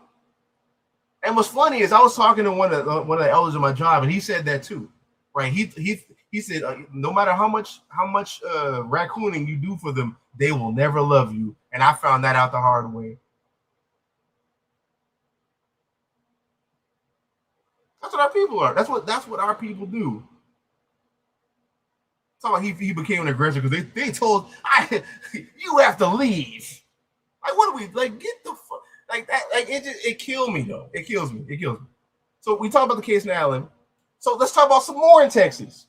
And what's funny is I was talking to one of the elders of my job, and he said that too, right? He said no matter how much raccooning you do for them, they will never love you. And I found that out the hard way. That's what our people are. That's what our people do. So he became an aggressor because they told you have to leave. Like, what do we like? Get the fuck like that? Like it killed me though. It kills me. So we talk about the case in Allen. So let's talk about some more in Texas.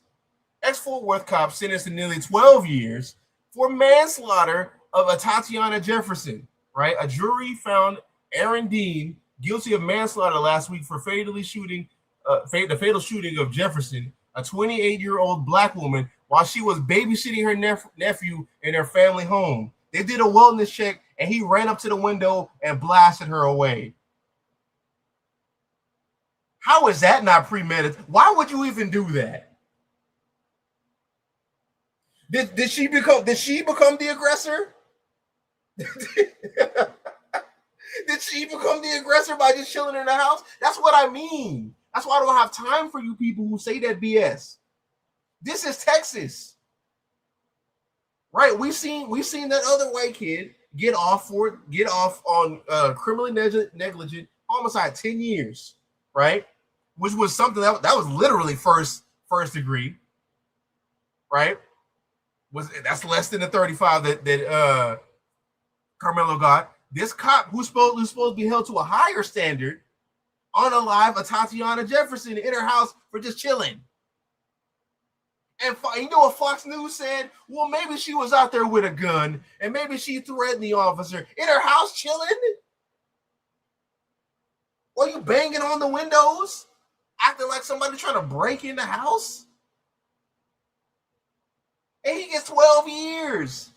Ex-Fort Worth cop sentenced to nearly 12 years for manslaughter of Tatiana Jefferson. Right, a jury found Aaron Dean guilty of manslaughter last week for the fatal shooting of Jefferson, a 28-year-old black woman, while she was babysitting her nephew in her family home. They did a wellness check, and he ran up to the window and blasted her away. How is that not premeditated? Why would you even do that? Did she become the aggressor? Did she become the aggressor by just chilling in the house? That's what I mean. That's why I don't have time for you people who say that BS. This is Texas, right? We seen that other white kid get off on criminally negligent homicide, 10 years, right? Which was something that was literally first degree, right? That's less than the 35 that Karmelo got. This cop who's supposed to be held to a higher standard unalive a Tatiana Jefferson in her house for just chilling. And you know what Fox News said? Well, maybe she was out there with a gun and maybe she threatened the officer in her house chilling. Or you banging on the windows, acting like somebody trying to break in the house. and he gets 12 years.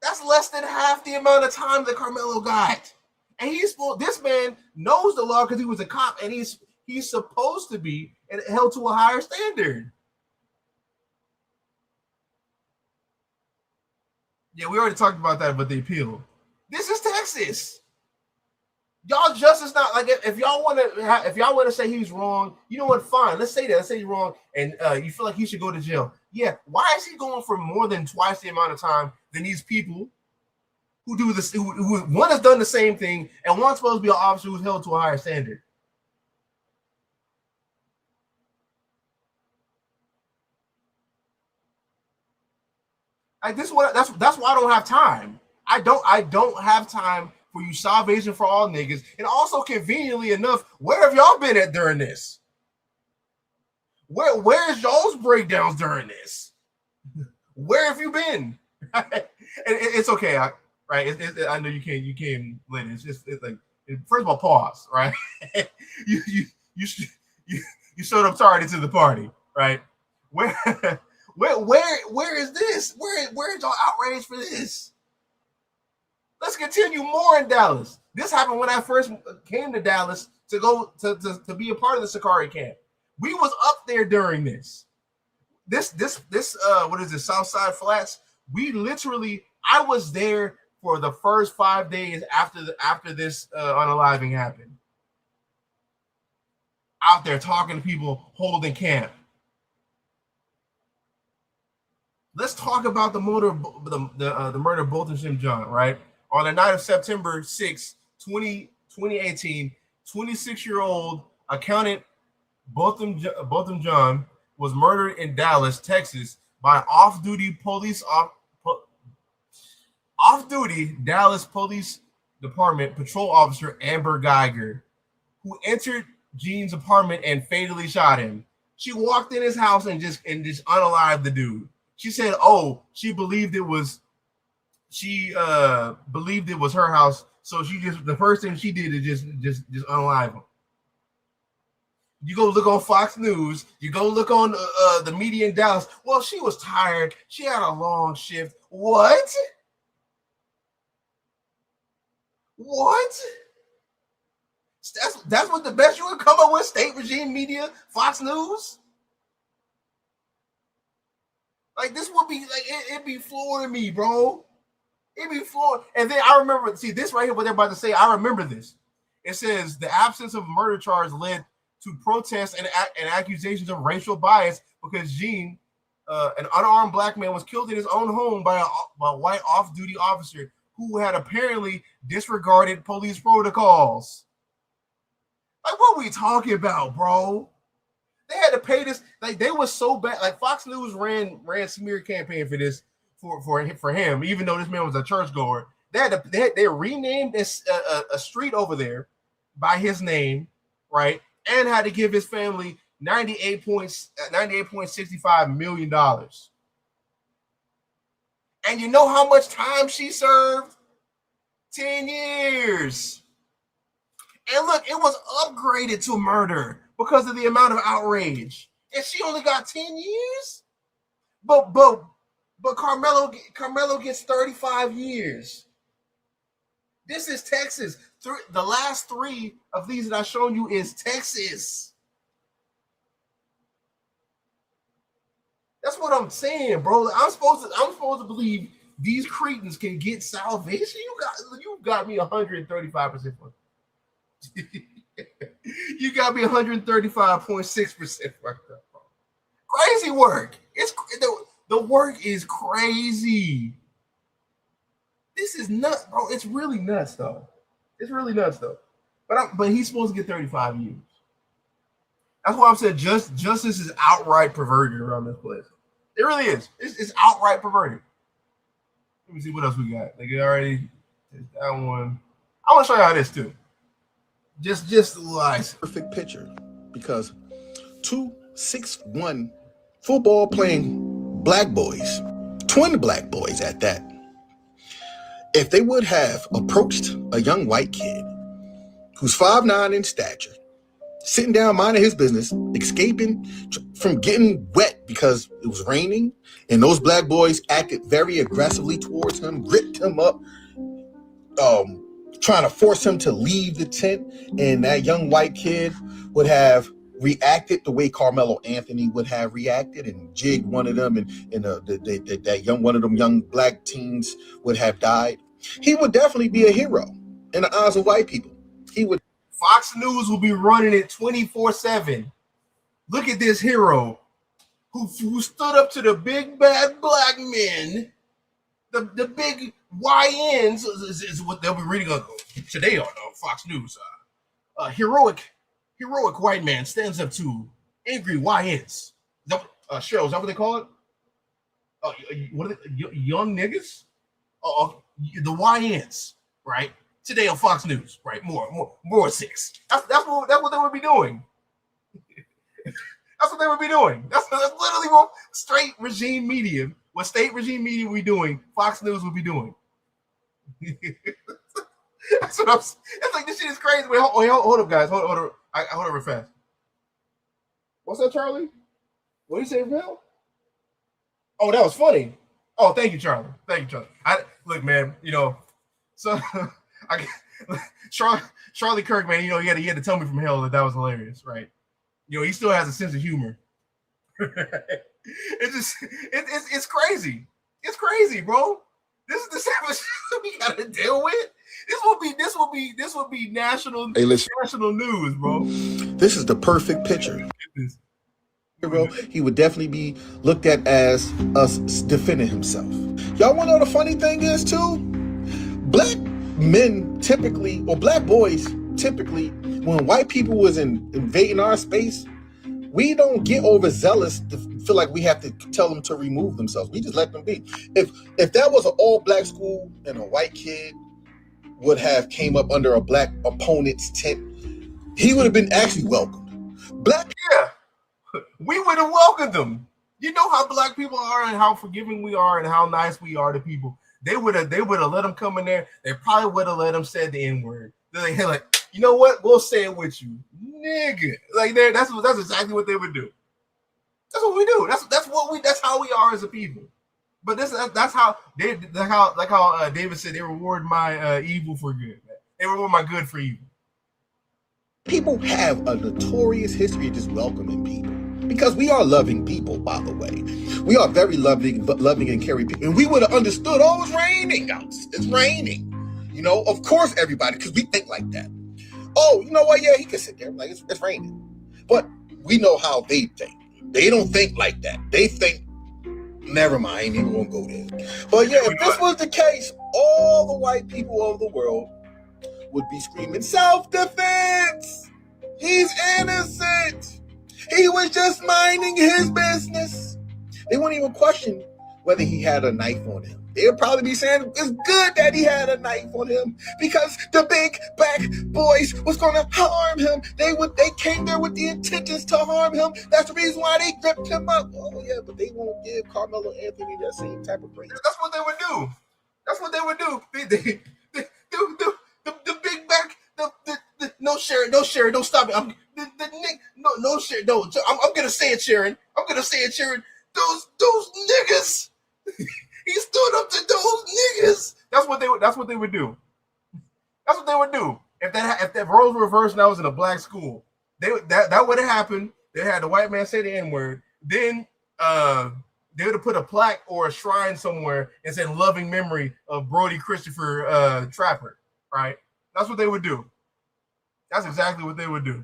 That's less than half the amount of time that Karmelo got. And this man knows the law because he was a cop, and he's supposed to be held to a higher standard. Yeah, we already talked about that, but the appeal. This is Texas. Y'all justice not like if y'all want to say he's wrong, you know what? Fine, let's say that. Let's say he's wrong, and you feel like he should go to jail. Yeah, why is he going for more than twice the amount of time than these people who do this? Who one has done the same thing, and one's supposed to be an officer who's held to a higher standard. Like this, that's why I don't have time. I don't have time for you salvation for all niggas. And also, conveniently enough, where have y'all been at during this? Where's y'all's breakdowns during this? Where have you been? It's okay, right? I know you can't let it. It's like, first of all, pause, right? you showed up tardy to the party, right? Where is this? Where is y'all outraged for this? Let's continue more in Dallas. This happened when I first came to Dallas to go to be a part of the Sakari camp. We was up there during this what is it, Southside Flats? I was there for the first 5 days after this unaliving happened. Out there talking to people holding camp. Let's talk about the murder of Botham Jim John, right? On the night of September 6, 2018, 26-year-old accountant Botham John was murdered in Dallas, Texas by off-duty Dallas Police Department patrol officer Amber Geiger, who entered Gene's apartment and fatally shot him. She walked in his house and just unalived the dude. She said, "Oh, she believed it was her house, so the first thing she did is just unalive him." You go look on Fox News. You go look on the media in Dallas. Well, she was tired. She had a long shift. What? That's what the best you would come up with? State regime media, Fox News. Like this would be like it'd be flooring me, bro. It'd be flooring. And then I remember, see this right here, what they're about to say. I remember this. It says the absence of murder charge led to protests and accusations of racial bias because Gene, an unarmed black man, was killed in his own home by a white off-duty officer who had apparently disregarded police protocols. Like, what are we talking about, bro? They had to pay this. Like, they was so bad. Like, Fox News ran smear campaign for this for him, even though this man was a churchgoer. They renamed this a street over there by his name, right? And had to give his family $98.65 million. And you know how much time she served? 10 years. And look, it was upgraded to murder because of the amount of outrage. And she only got 10 years? But Karmelo gets 35 years. This is Texas. The last three of these that I've shown you is Texas. That's what I'm saying, bro. I'm supposed to believe these cretins can get salvation. You got me 135%. You got me 135.6% worked up. Crazy work. The work is crazy. This is nuts, bro. It's really nuts, though. But he's supposed to get 35 years. That's why I'm saying justice is outright perverted around this place. It really is. It's outright perverted. Let me see what else we got. Like, already that one. I want to show y'all this too. Just lies. Perfect picture, because 2 6'1" football playing black boys, twin black boys at that, if they would have approached a young white kid who's 5'9" in stature, sitting down minding his business, escaping from getting wet because it was raining, and those black boys acted very aggressively towards him, gripped him up, trying to force him to leave the tent. And that young white kid would have reacted the way Carmelo Anthony would have reacted and jigged one of them, and one of them young black teens would have died. He would definitely be a hero in the eyes of white people. He would. Fox News will be running it 24/7. Look at this hero who stood up to the big bad black men, the big YNs is what they'll be reading on today on Fox News. Heroic white man stands up to angry YNs. Cheryl, is that what they call it? What are they, young niggas? The YNs, right? Today on Fox News, right? More 6. That's what they would be doing. That's what they would be doing. That's literally what straight regime media, what state regime media would be doing, Fox News would be doing. That's what I'm saying. It's like, this shit is crazy. Wait, hold up, guys. Hold up. Hold up real fast. What's that, Charlie? What did you say, Phil? Oh, that was funny. Oh, thank you, Charlie. Look, man, so Charlie Kirk, man, he had to tell me from hell that was hilarious, right? He still has a sense of humor. It's crazy. It's crazy, bro. This is the savage we gotta deal with. This will be national news, bro. This is the perfect picture. Bro, he would definitely be looked at as us defending himself. Y'all want to know the funny thing is too? Black men typically, or black boys typically, when white people was invading our space, we don't get overzealous to feel like we have to tell them to remove themselves. We just let them be. If that was an all black school and a white kid would have came up under a black opponent's tent, he would have been actually welcomed. We would have welcomed them. You know how black people are and how forgiving we are and how nice we are to people. They would have let them come in there. They probably would have let them say the N-word. They're like, you know what? We'll say it with you, nigga. Like that's exactly what they would do. That's what we do. That's how we are as a people. But that's how David said, they reward my evil for good. They reward my good for evil. People have a notorious history of just welcoming people because we are loving people, by the way. We are very loving and caring people. And we would have understood, oh, it's raining. It's raining. Of course, everybody, because we think like that. Oh, you know what? Yeah, he can sit there. Like, it's raining. But we know how they think. They don't think like that. They think, never mind, we won't go there. But yeah, if this was the case, all the white people of the world would be screaming, self-defense! He's innocent! He was just minding his business. They wouldn't even question whether he had a knife on him. They would probably be saying it's good that he had a knife on him because the big black boys was going to harm him. They came there with the intentions to harm him. That's the reason why they gripped him up. Oh yeah, but they won't give Carmelo Anthony that same type of praise. That's what they would do. The big back, no Sharon, don't stop it. No Sharon, no. I'm gonna say it, Sharon. Those niggas. He stood up to those niggas. That's what they would do. That's what they would do. If that roles reversed and I was in a black school, that would have happened. They had the white man say the N-word. Then they would have put a plaque or a shrine somewhere and said loving memory of Brody Christopher Trapper. Right? That's what they would do. That's exactly what they would do.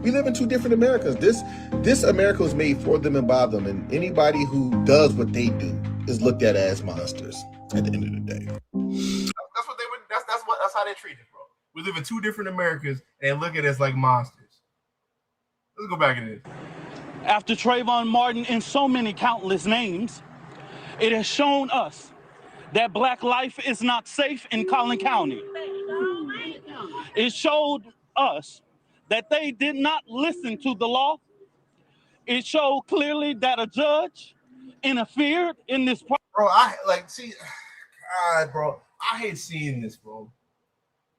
We live in two different Americas. This America was made for them and by them, and anybody who does what they do is looked at as monsters at the end of the day. That's what they would. That's how they treat it, bro. We live in two different Americas and look at us like monsters. Let's go back to this. After Trayvon Martin and so many countless names, it has shown us that black life is not safe in Collin County. It showed us that they did not listen to the law. It showed clearly that a judge interfered in this. Bro, bro, I hate seeing this, bro.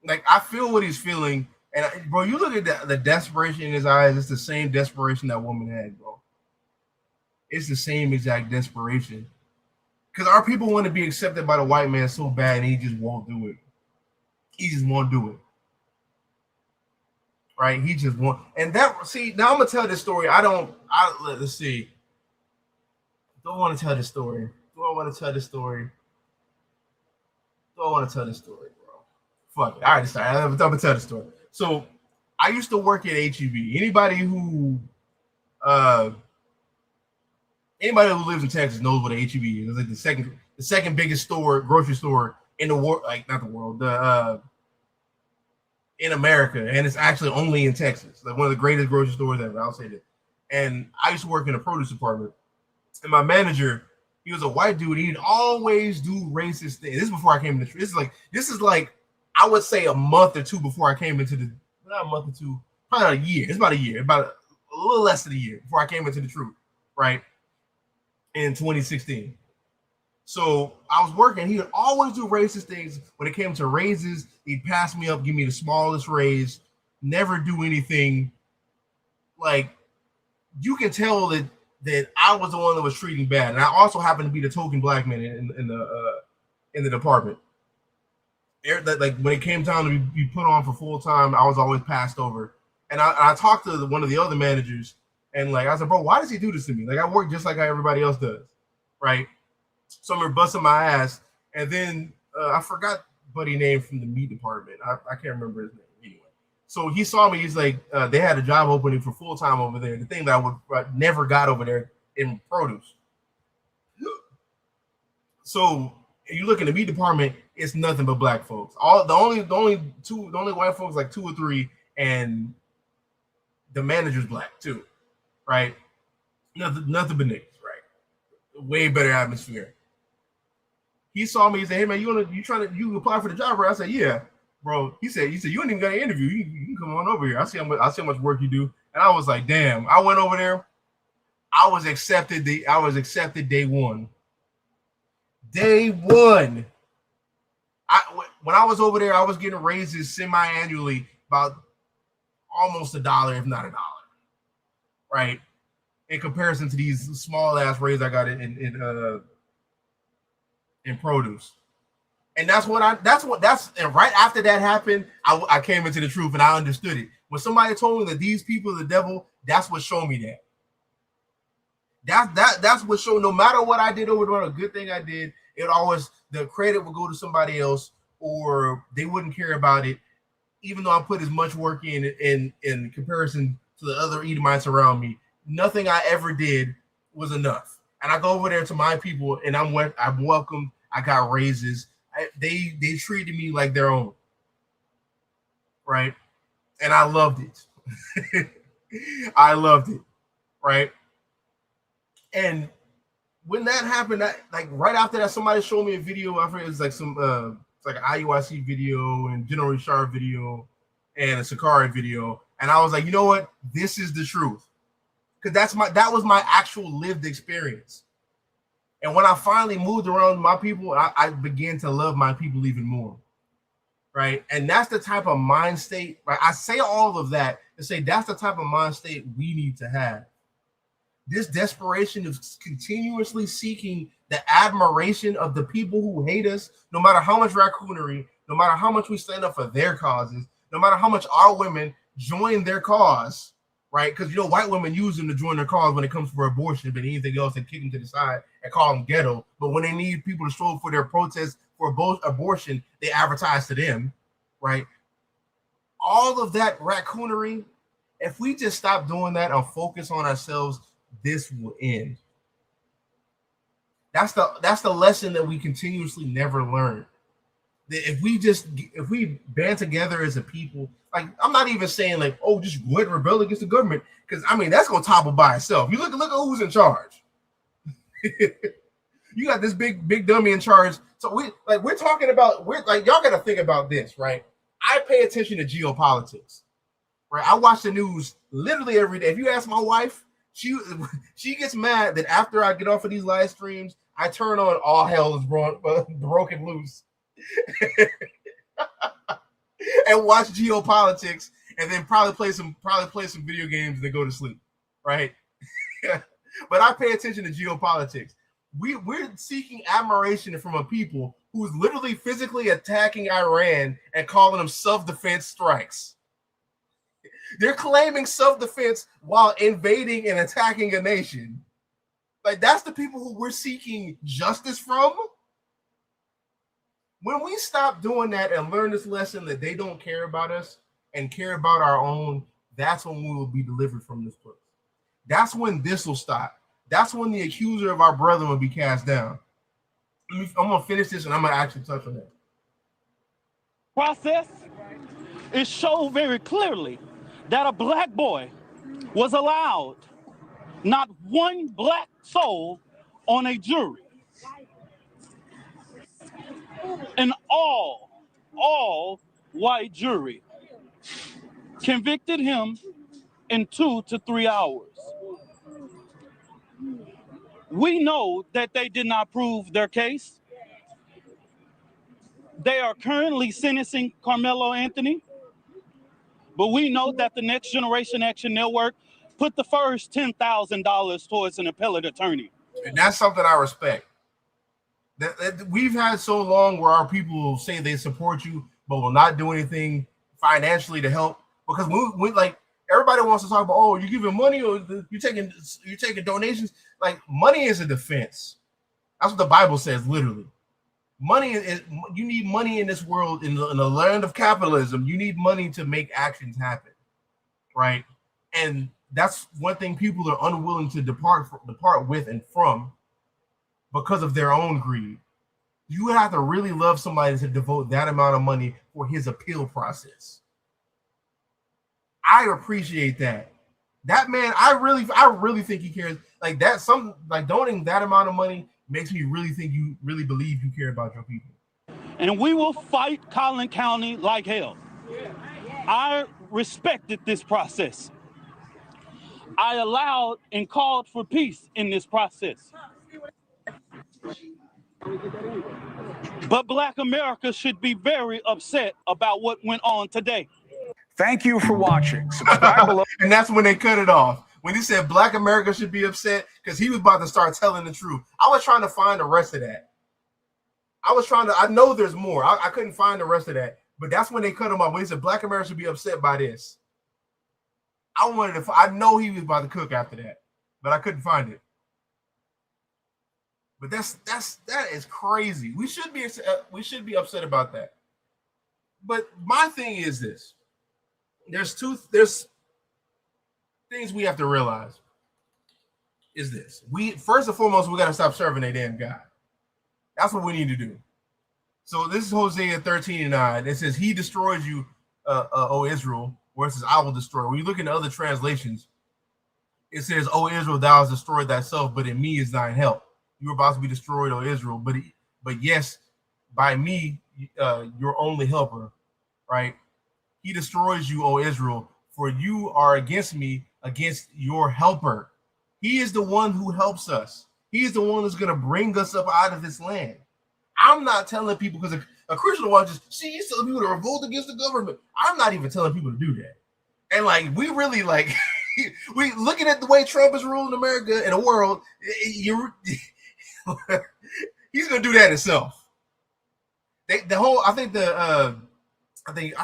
Like, I feel what he's feeling. And, bro, you look at the desperation in his eyes. It's the same desperation that woman had, bro. It's the same exact desperation. Because our people want to be accepted by the white man so bad, and he just won't do it. He just won't do it. Right? He just won't. And that, see, now I'm gonna tell this story. Let's see. Don't want to tell this story. Do I want to tell this story? Do I want to tell this story, bro? Fuck it. All right, I'm gonna tell the story. So I used to work at HEB. Anybody who lives in Texas knows what a HEB is. It's like the second biggest grocery store in the world, like not the world, in America, and it's actually only in Texas. Like one of the greatest grocery stores ever. I'll say that. And I used to work in the produce department, and my manager, he was a white dude. He'd always do racist things. This is before I came into. This is like I would say a month or two before I came into the. Not a month or two, probably not a year. It's about a year, about a little less than a year before I came into the truth, right? In 2016. So I was working. He would always do racist things. When it came to raises, he'd pass me up, give me the smallest raise, never do anything. Like, you can tell that I was the one that was treating bad. And I also happened to be the token black man in the department. Like when it came time to be put on for full time, I was always passed over. And I talked to one of the other managers, and like I said, bro, why does he do this to me? Like I work just like how everybody else does, right? So I'm busting my ass, and then I forgot buddy name from the meat department. I can't remember his name anyway. So he saw me. He's like, they had a job opening for full time over there. The thing that I never got over there in produce. So you look in the meat department, it's nothing but black folks. The only white folks, like 2 or 3, and the manager's black too, right? Nothing but niggas, right? Way better atmosphere. He saw me. He said, "Hey man, you apply for the job, right?" I said, "Yeah, bro." He said, "You ain't even got an interview. You can come on over here. I see how much work you do." And I was like, "Damn!" I went over there. I was accepted day one. Day one. When I was over there, I was getting raises semi-annually, about almost $1, if not $1, right? In comparison to these small ass raises I got in produce. And and right after that happened, I came into the truth and I understood it. When somebody told me that these people are the devil, that's what showed me that. That's what showed, no matter what I did over there, a good thing I did, the credit would go to somebody else, or they wouldn't care about it, even though I put as much work in comparison to the other Edomites around me. Nothing I ever did was enough. And I go over there to my people, and I'm welcomed. I got raises. They treated me like their own, right? And I loved it. I loved it, right? And when that happened, like right after that, somebody showed me a video. I forget, it was like it's like an IUIC video and General Richard video and a Sakari video. And I was like, you know what? This is the truth. Because that was my actual lived experience. And when I finally moved around my people, I began to love my people even more. Right. And that's the type of mind state. Right. I say all of that to say that's the type of mind state we need to have. This desperation of continuously seeking the admiration of the people who hate us, no matter how much raccoonery, no matter how much we stand up for their causes, no matter how much our women join their cause, right? Because, white women use them to join their cause when it comes for abortion, but anything else, they kick them to the side and call them ghetto. But when they need people to show up for their protests for abortion, they advertise to them, right? All of that raccoonery, if we just stop doing that and focus on ourselves, this will end. That's the lesson that we continuously never learn. That if we band together as a people, like I'm not even saying like, oh, just go ahead and rebel against the government, because I mean that's gonna topple by itself. You look at who's in charge. You got this big dummy in charge. So we're talking about, y'all gotta think about this, right? I pay attention to geopolitics, right? I watch the news literally every day. If you ask my wife, she gets mad that after I get off of these live streams, I turn on all hell is broken loose and watch geopolitics, and then probably play some video games and then go to sleep, right? But I pay attention to geopolitics. We're seeking admiration from a people who's literally physically attacking Iran and calling them self-defense strikes. They're claiming self-defense while invading and attacking a nation. Like, that's the people who we're seeking justice from. When we stop doing that and learn this lesson that they don't care about us and care about our own, that's when we will be delivered from this place. That's when this will stop. That's when the accuser of our brethren will be cast down. I'm going to finish this and I'm going to actually touch on that. Process, it showed very clearly that a black boy was allowed, not one black soul on a jury. An all white jury convicted him in 2 to 3 hours. We know that they did not prove their case. They are currently sentencing Karmelo Anthony, but we know that the Next Generation Action Network put the first $10,000 towards an appellate attorney. And that's something I respect. That we've had so long where our people say they support you, but will not do anything financially to help, because we like, everybody wants to talk about, oh, you're giving money or you're taking donations. Like, money is a defense. That's what the Bible says, literally. Money is, you need money in this world, in the land of capitalism. You need money to make actions happen, right? And that's one thing people are unwilling to depart with and from, because of their own greed. You would have to really love somebody to devote that amount of money for his appeal process. I appreciate that. That man, I really think he cares. Like that, donating that amount of money makes me really think you really believe you care about your people. And we will fight Collin County like hell. I respected this process. I allowed and called for peace in this process. But Black America should be very upset about what went on today. Thank you for watching. Subscribe below. And that's when they cut it off. When he said Black America should be upset, because he was about to start telling the truth. I was trying to find the rest of that. I know there's more. I couldn't find the rest of that. But that's when they cut him off. When he said Black America should be upset by this. I know he was about to cook after that, but I couldn't find it. But that is crazy. We should be upset about that. But my thing is this. There's things we have to realize. Is this. First and foremost, we got to stop serving a damn God. That's what we need to do. So this is Hosea 13:9. It says, he destroys you, O Israel, where it says, I will destroy. When you look into other translations, it says, O Israel, thou hast destroyed thyself, but in me is thine help. You are about to be destroyed, O Israel, but yes, by me, your only helper, right? He destroys you, O Israel, for you are against me, against your helper. He is the one who helps us. He is the one that's going to bring us up out of this land. I'm not telling people, because a Christian will just see, he's telling people to revolt against the government. I'm not even telling people to do that. And like, we really like, we looking at the way Trump is ruling America and the world, he's going to do that himself. I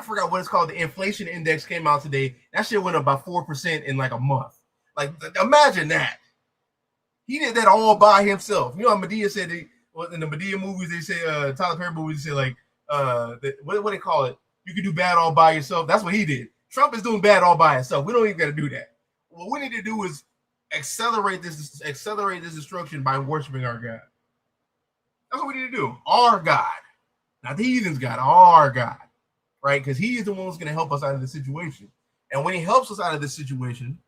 forgot what it's called. The inflation index came out today. That shit went up by 4% in like a month. Like, imagine that. He did that all by himself. You know, Medea said in the Medea movies, they say, Tyler Perry movies, they say like, what they call it? You can do bad all by yourself. That's what he did. Trump is doing bad all by himself. We don't even got to do that. What we need to do is accelerate this destruction by worshiping our God. That's what we need to do. Our God, not the heathen's God, our God, right? Because he is the one who's going to help us out of this situation. And when he helps us out of this situation,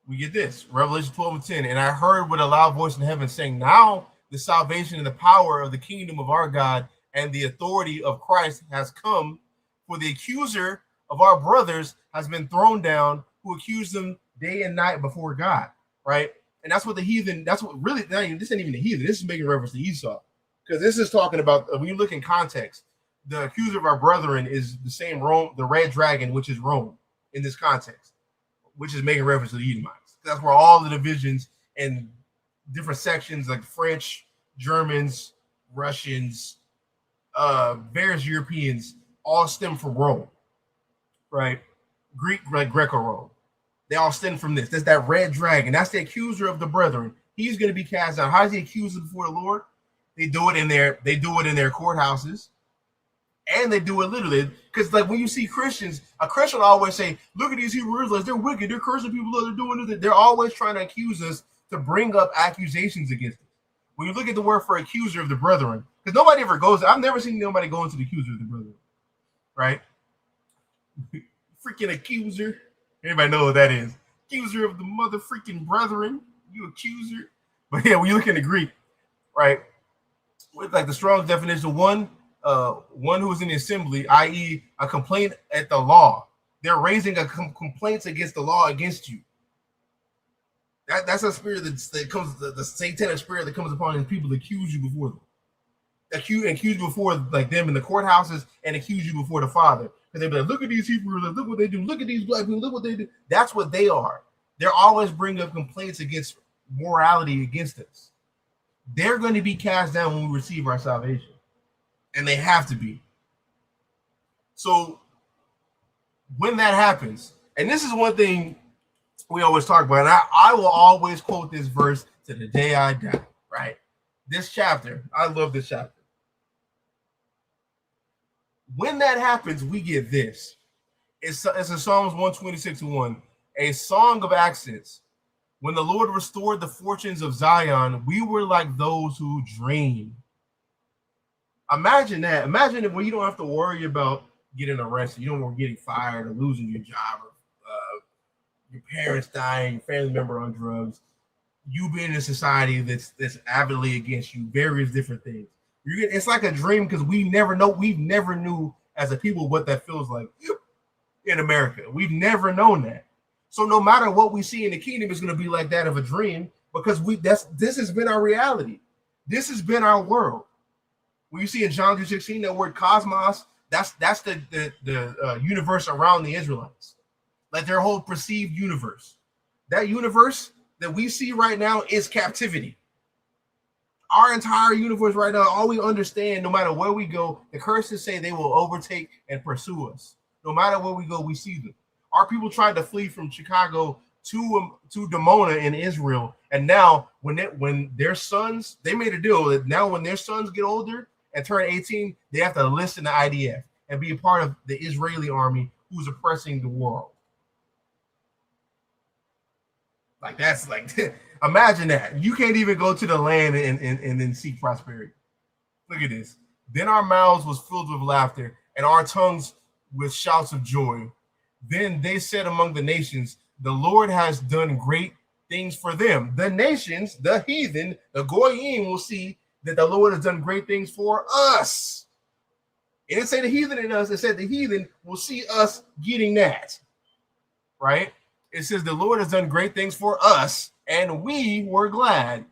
we get this, Revelation 12:10. And I heard with a loud voice in heaven saying, now the salvation and the power of the kingdom of our God and the authority of Christ has come, for the accuser of our brothers has been thrown down, who accused them day and night before God, right? And that's what the heathen, this ain't even the heathen. This is making reference to Esau. Because this is talking about, when you look in context, the accuser of our brethren is the same Rome, the red dragon, which is Rome in this context. which is making reference to the Edomites. That's where all the divisions and different sections like French, Germans, Russians, various Europeans all stem from Rome, right? Greek, like Greco-Rome. They all stem from this. That's that red dragon. That's the accuser of the brethren. He's going to be cast down. How is he accused before the Lord? They do it in their courthouses, and they do it literally. Because like when you see Christians, a Christian will always say, "Look at these Hebrew Israelites. They're wicked. They're cursing people. They're doing this." They're always trying to accuse us, to bring up accusations against us. When you look at the word for accuser of the brethren, because nobody ever goes. I've never seen nobody go into the accuser of the brethren, right? Freaking accuser. Anybody know what that is? Accuser of the mother freaking brethren. You accuser. But yeah, when you look in the Greek, right? With like the Strong's definition, one who is in the assembly, i.e., a complaint at the law. They're raising a complaints against the law against you. That's a spirit that comes, the satanic spirit that comes upon these people to accuse you before them. Accuse you before like them in the courthouses and accuse you before the Father. Because they'll be like, look at these Hebrews, look what they do, look at these black people, look what they do. That's what they are. They're always bringing up complaints against morality against us. They're going to be cast down when we receive our salvation. And they have to be. So when that happens, and this is one thing we always talk about, and I will always quote this verse to the day I die, right? This chapter, I love this chapter. When that happens, we get this. It's in Psalms 126:1, a song of accents. When the Lord restored the fortunes of Zion, we were like those who dream. Imagine that. Imagine it when you don't have to worry about getting arrested. You don't want getting fired or losing your job, or your parents dying, your family member on drugs. You being in a society that's avidly against you, various different things. It's like a dream because we never knew as a people what that feels like in America. We've never known that. So no matter what we see in the kingdom is going to be like that of a dream, because this has been our reality. This has been our world. When you see in John 3:16 that word cosmos, that's the universe around the Israelites, like their whole perceived universe. That universe that we see right now is captivity. Our entire universe right now, all we understand, no matter where we go, the curses say they will overtake and pursue us. No matter where we go, we see them. Our people tried to flee from Chicago to Dimona in Israel, and now when their sons, they made a deal that now when their sons get older and turn 18, they have to enlist in the IDF and be a part of the Israeli army who's oppressing the world. Like that's like, imagine that. You can't even go to the land and then seek prosperity. Look at this. Then our mouths was filled with laughter and our tongues with shouts of joy. Then they said among the nations, the Lord has done great things for them. The nations, the heathen, the Goyim will see that the Lord has done great things for us. It didn't say the heathen in us. It said the heathen will see us getting that. Right? It says the Lord has done great things for us, and we were glad.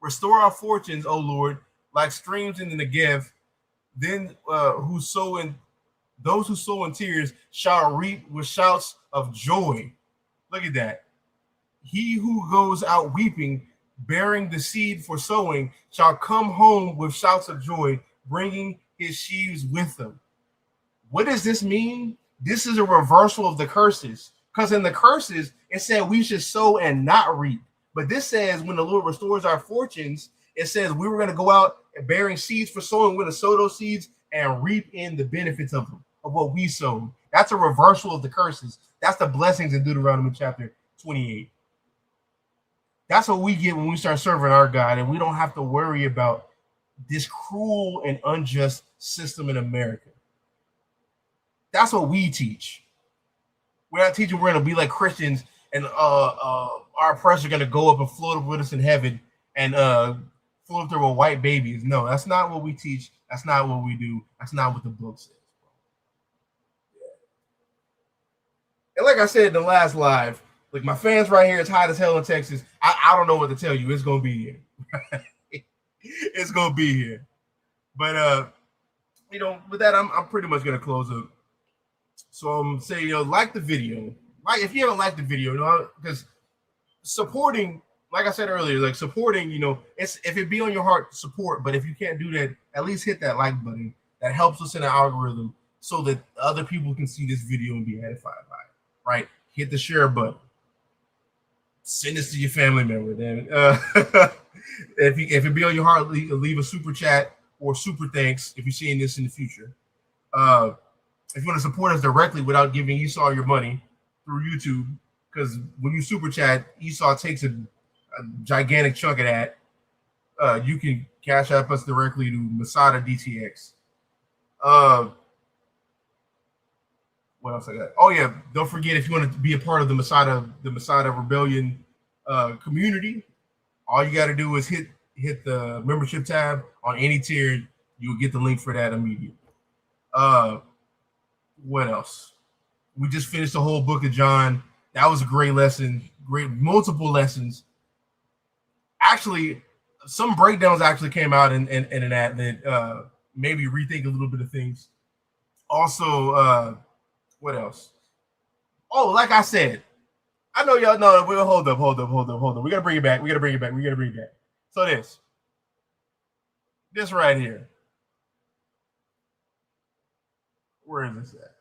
Restore our fortunes, O Lord, like streams in the Negev. Then those who sow in tears shall reap with shouts of joy. Look at that. He who goes out weeping, bearing the seed for sowing, shall come home with shouts of joy, bringing his sheaves with them. What does this mean? This is a reversal of the curses. Because in the curses, it said we should sow and not reap. But this says when the Lord restores our fortunes, it says we were going to go out bearing seeds for sowing. We're going to sow those seeds and reap in the benefits of them, of what we sowed. That's a reversal of the curses. That's the blessings in Deuteronomy chapter 28. That's what we get when we start serving our God, and we don't have to worry about this cruel and unjust system in America. That's what we teach. We're not teaching we're going to be like Christians and our oppressors are going to go up and float up with us in heaven and float up there with white babies. No, that's not what we teach. That's not what we do. That's not what the book says. And like I said in the last live, like my fans right here, it's hot as hell in Texas. I don't know what to tell you. It's going to be here. It's going to be here. But, with that, I'm pretty much going to close up. So I'm saying, like the video, like if you haven't liked the video, because supporting, like I said earlier, like supporting, it's if it be on your heart, support. But if you can't do that, at least hit that like button. That helps us in the algorithm so that other people can see this video and be edified by it. Right? Hit the share button. Send this to your family member. Then, if it be on your heart, leave a super chat or super thanks if you're seeing this in the future. If you want to support us directly without giving Esau your money through YouTube, because when you super chat, Esau takes a gigantic chunk of that. You can cash app us directly to Masada DTX. What else I got? Oh yeah, don't forget, if you want to be a part of the Masada Rebellion community, all you got to do is hit the membership tab on any tier. You'll get the link for that immediately. What else? We just finished the whole book of John. That was a great lesson. Multiple lessons. Actually, some breakdowns actually came out in that made me rethink a little bit of things. Also, what else? Oh, like I said, I know y'all know. We'll hold up. We gotta bring it back. So this right here. Where is this at?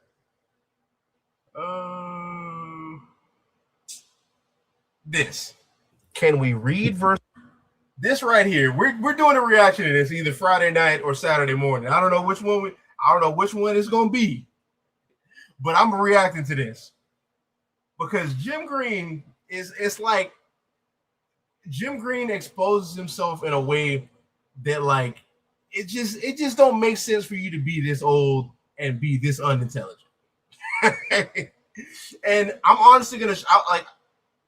This. Can we read verse? This right here. We're doing a reaction to this either Friday night or Saturday morning. I don't know which one. I don't know which one it's gonna be. But I'm reacting to this because Jim Green it's like Jim Green exposes himself in a way that like it just don't make sense for you to be this old and be this unintelligent. And I'm honestly gonna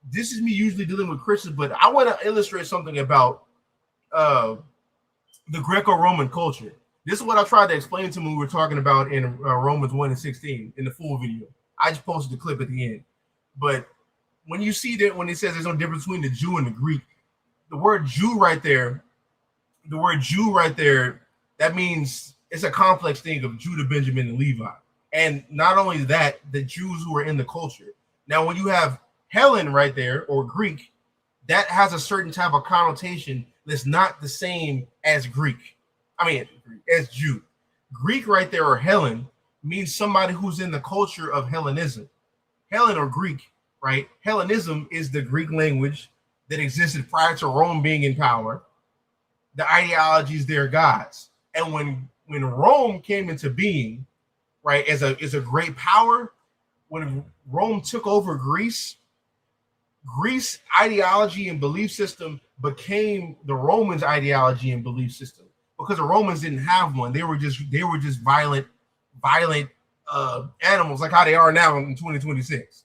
this is me usually dealing with Christians, but I want to illustrate something about the Greco-Roman culture. This is what I tried to explain to him when we were talking about in Romans 1:16 in the full video. I just posted the clip at the end. But when you see that, when it says there's no difference between the Jew and the Greek, the word Jew right there, that means it's a complex thing of Judah, Benjamin, and Levi. And not only that, the Jews who are in the culture. Now, when you have Helen right there, or Greek, that has a certain type of connotation that's not the same as Greek. As Jew. Greek right there, or Helen, means somebody who's in the culture of Hellenism. Helen or Greek, right? Hellenism is the Greek language that existed prior to Rome being in power. The ideologies, their gods. And when Rome came into being, right, as a great power, when Rome took over Greece ideology and belief system became the Romans' ideology and belief system. Because the Romans didn't have one. They were just violent animals, like how they are now in 2026.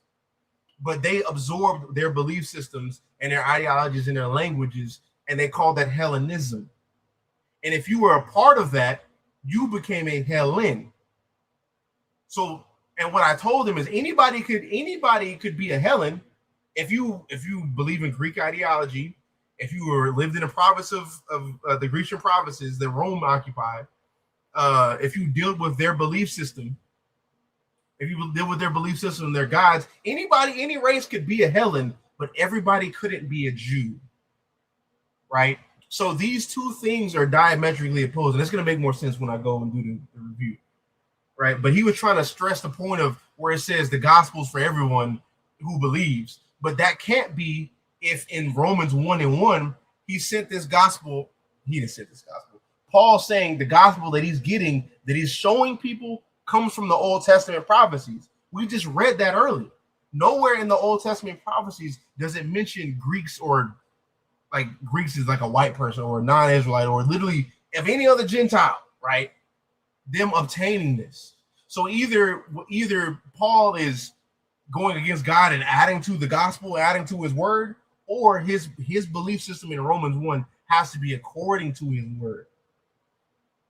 But they absorbed their belief systems and their ideologies and their languages, and they called that Hellenism. And if you were a part of that, you became a Hellen. So, and what I told them is anybody could be a Hellen if you believe in Greek ideology. If you lived in a province of the Grecian provinces that Rome occupied, if you deal with their belief system, their gods, any race could be a Hellen, but everybody couldn't be a Jew, right? So these two things are diametrically opposed, and it's going to make more sense when I go and do the review, right? But he was trying to stress the point of where it says the gospel's for everyone who believes, but that can't be if in Romans 1:1 he sent this gospel. He didn't send this gospel. Paul's saying the gospel that he's getting, that he's showing people, comes from the Old Testament prophecies. We just read that earlier. Nowhere in the Old Testament prophecies does it mention Greeks, or like Greeks is like a white person or a non-Israelite or literally of any other Gentile, right? Them obtaining this. So either Paul is going against God and adding to the gospel, adding to his word, or his belief system in Romans 1 has to be according to his word.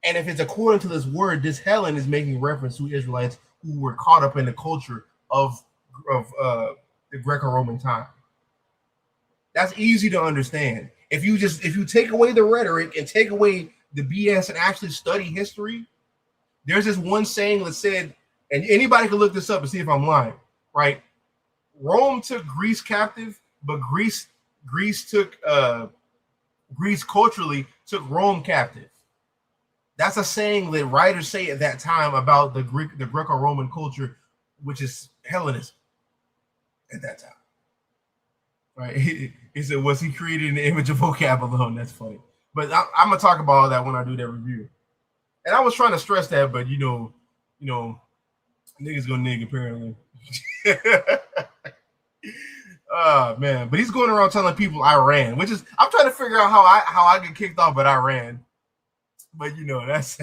And if it's according to this word, this Helen is making reference to Israelites who were caught up in the culture of the Greco-Roman time. That's easy to understand. If you take away the rhetoric and take away the BS and actually study history, there's this one saying that said, and anybody can look this up and see if I'm lying, right? Rome took Greece captive, but Greece took Greece culturally took Rome captive. That's a saying that writers say at that time about the Greco-Roman culture, which is Hellenism at that time. Right? He said, was he created in the image of vocab alone? That's funny. But I'm gonna talk about all that when I do that review. And I was trying to stress that, but you know, niggas gonna nig apparently. Man, but he's going around telling people I ran, which is I'm trying to figure out how I get kicked off, but I ran. But that's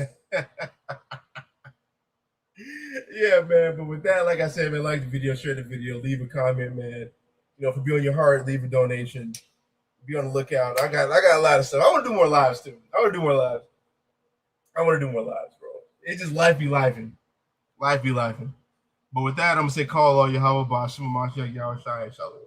yeah, man. But with that, like I said, man, like the video, share the video, leave a comment, man. If it be on your heart, leave a donation. Be on the lookout. I got a lot of stuff. I want to do more lives too. I want to do more lives, bro. It's just life be lifing. Life be lifing. But with that, I'm gonna say call all Yahweh Bashim Mashiach Yahweh Shai Shalom.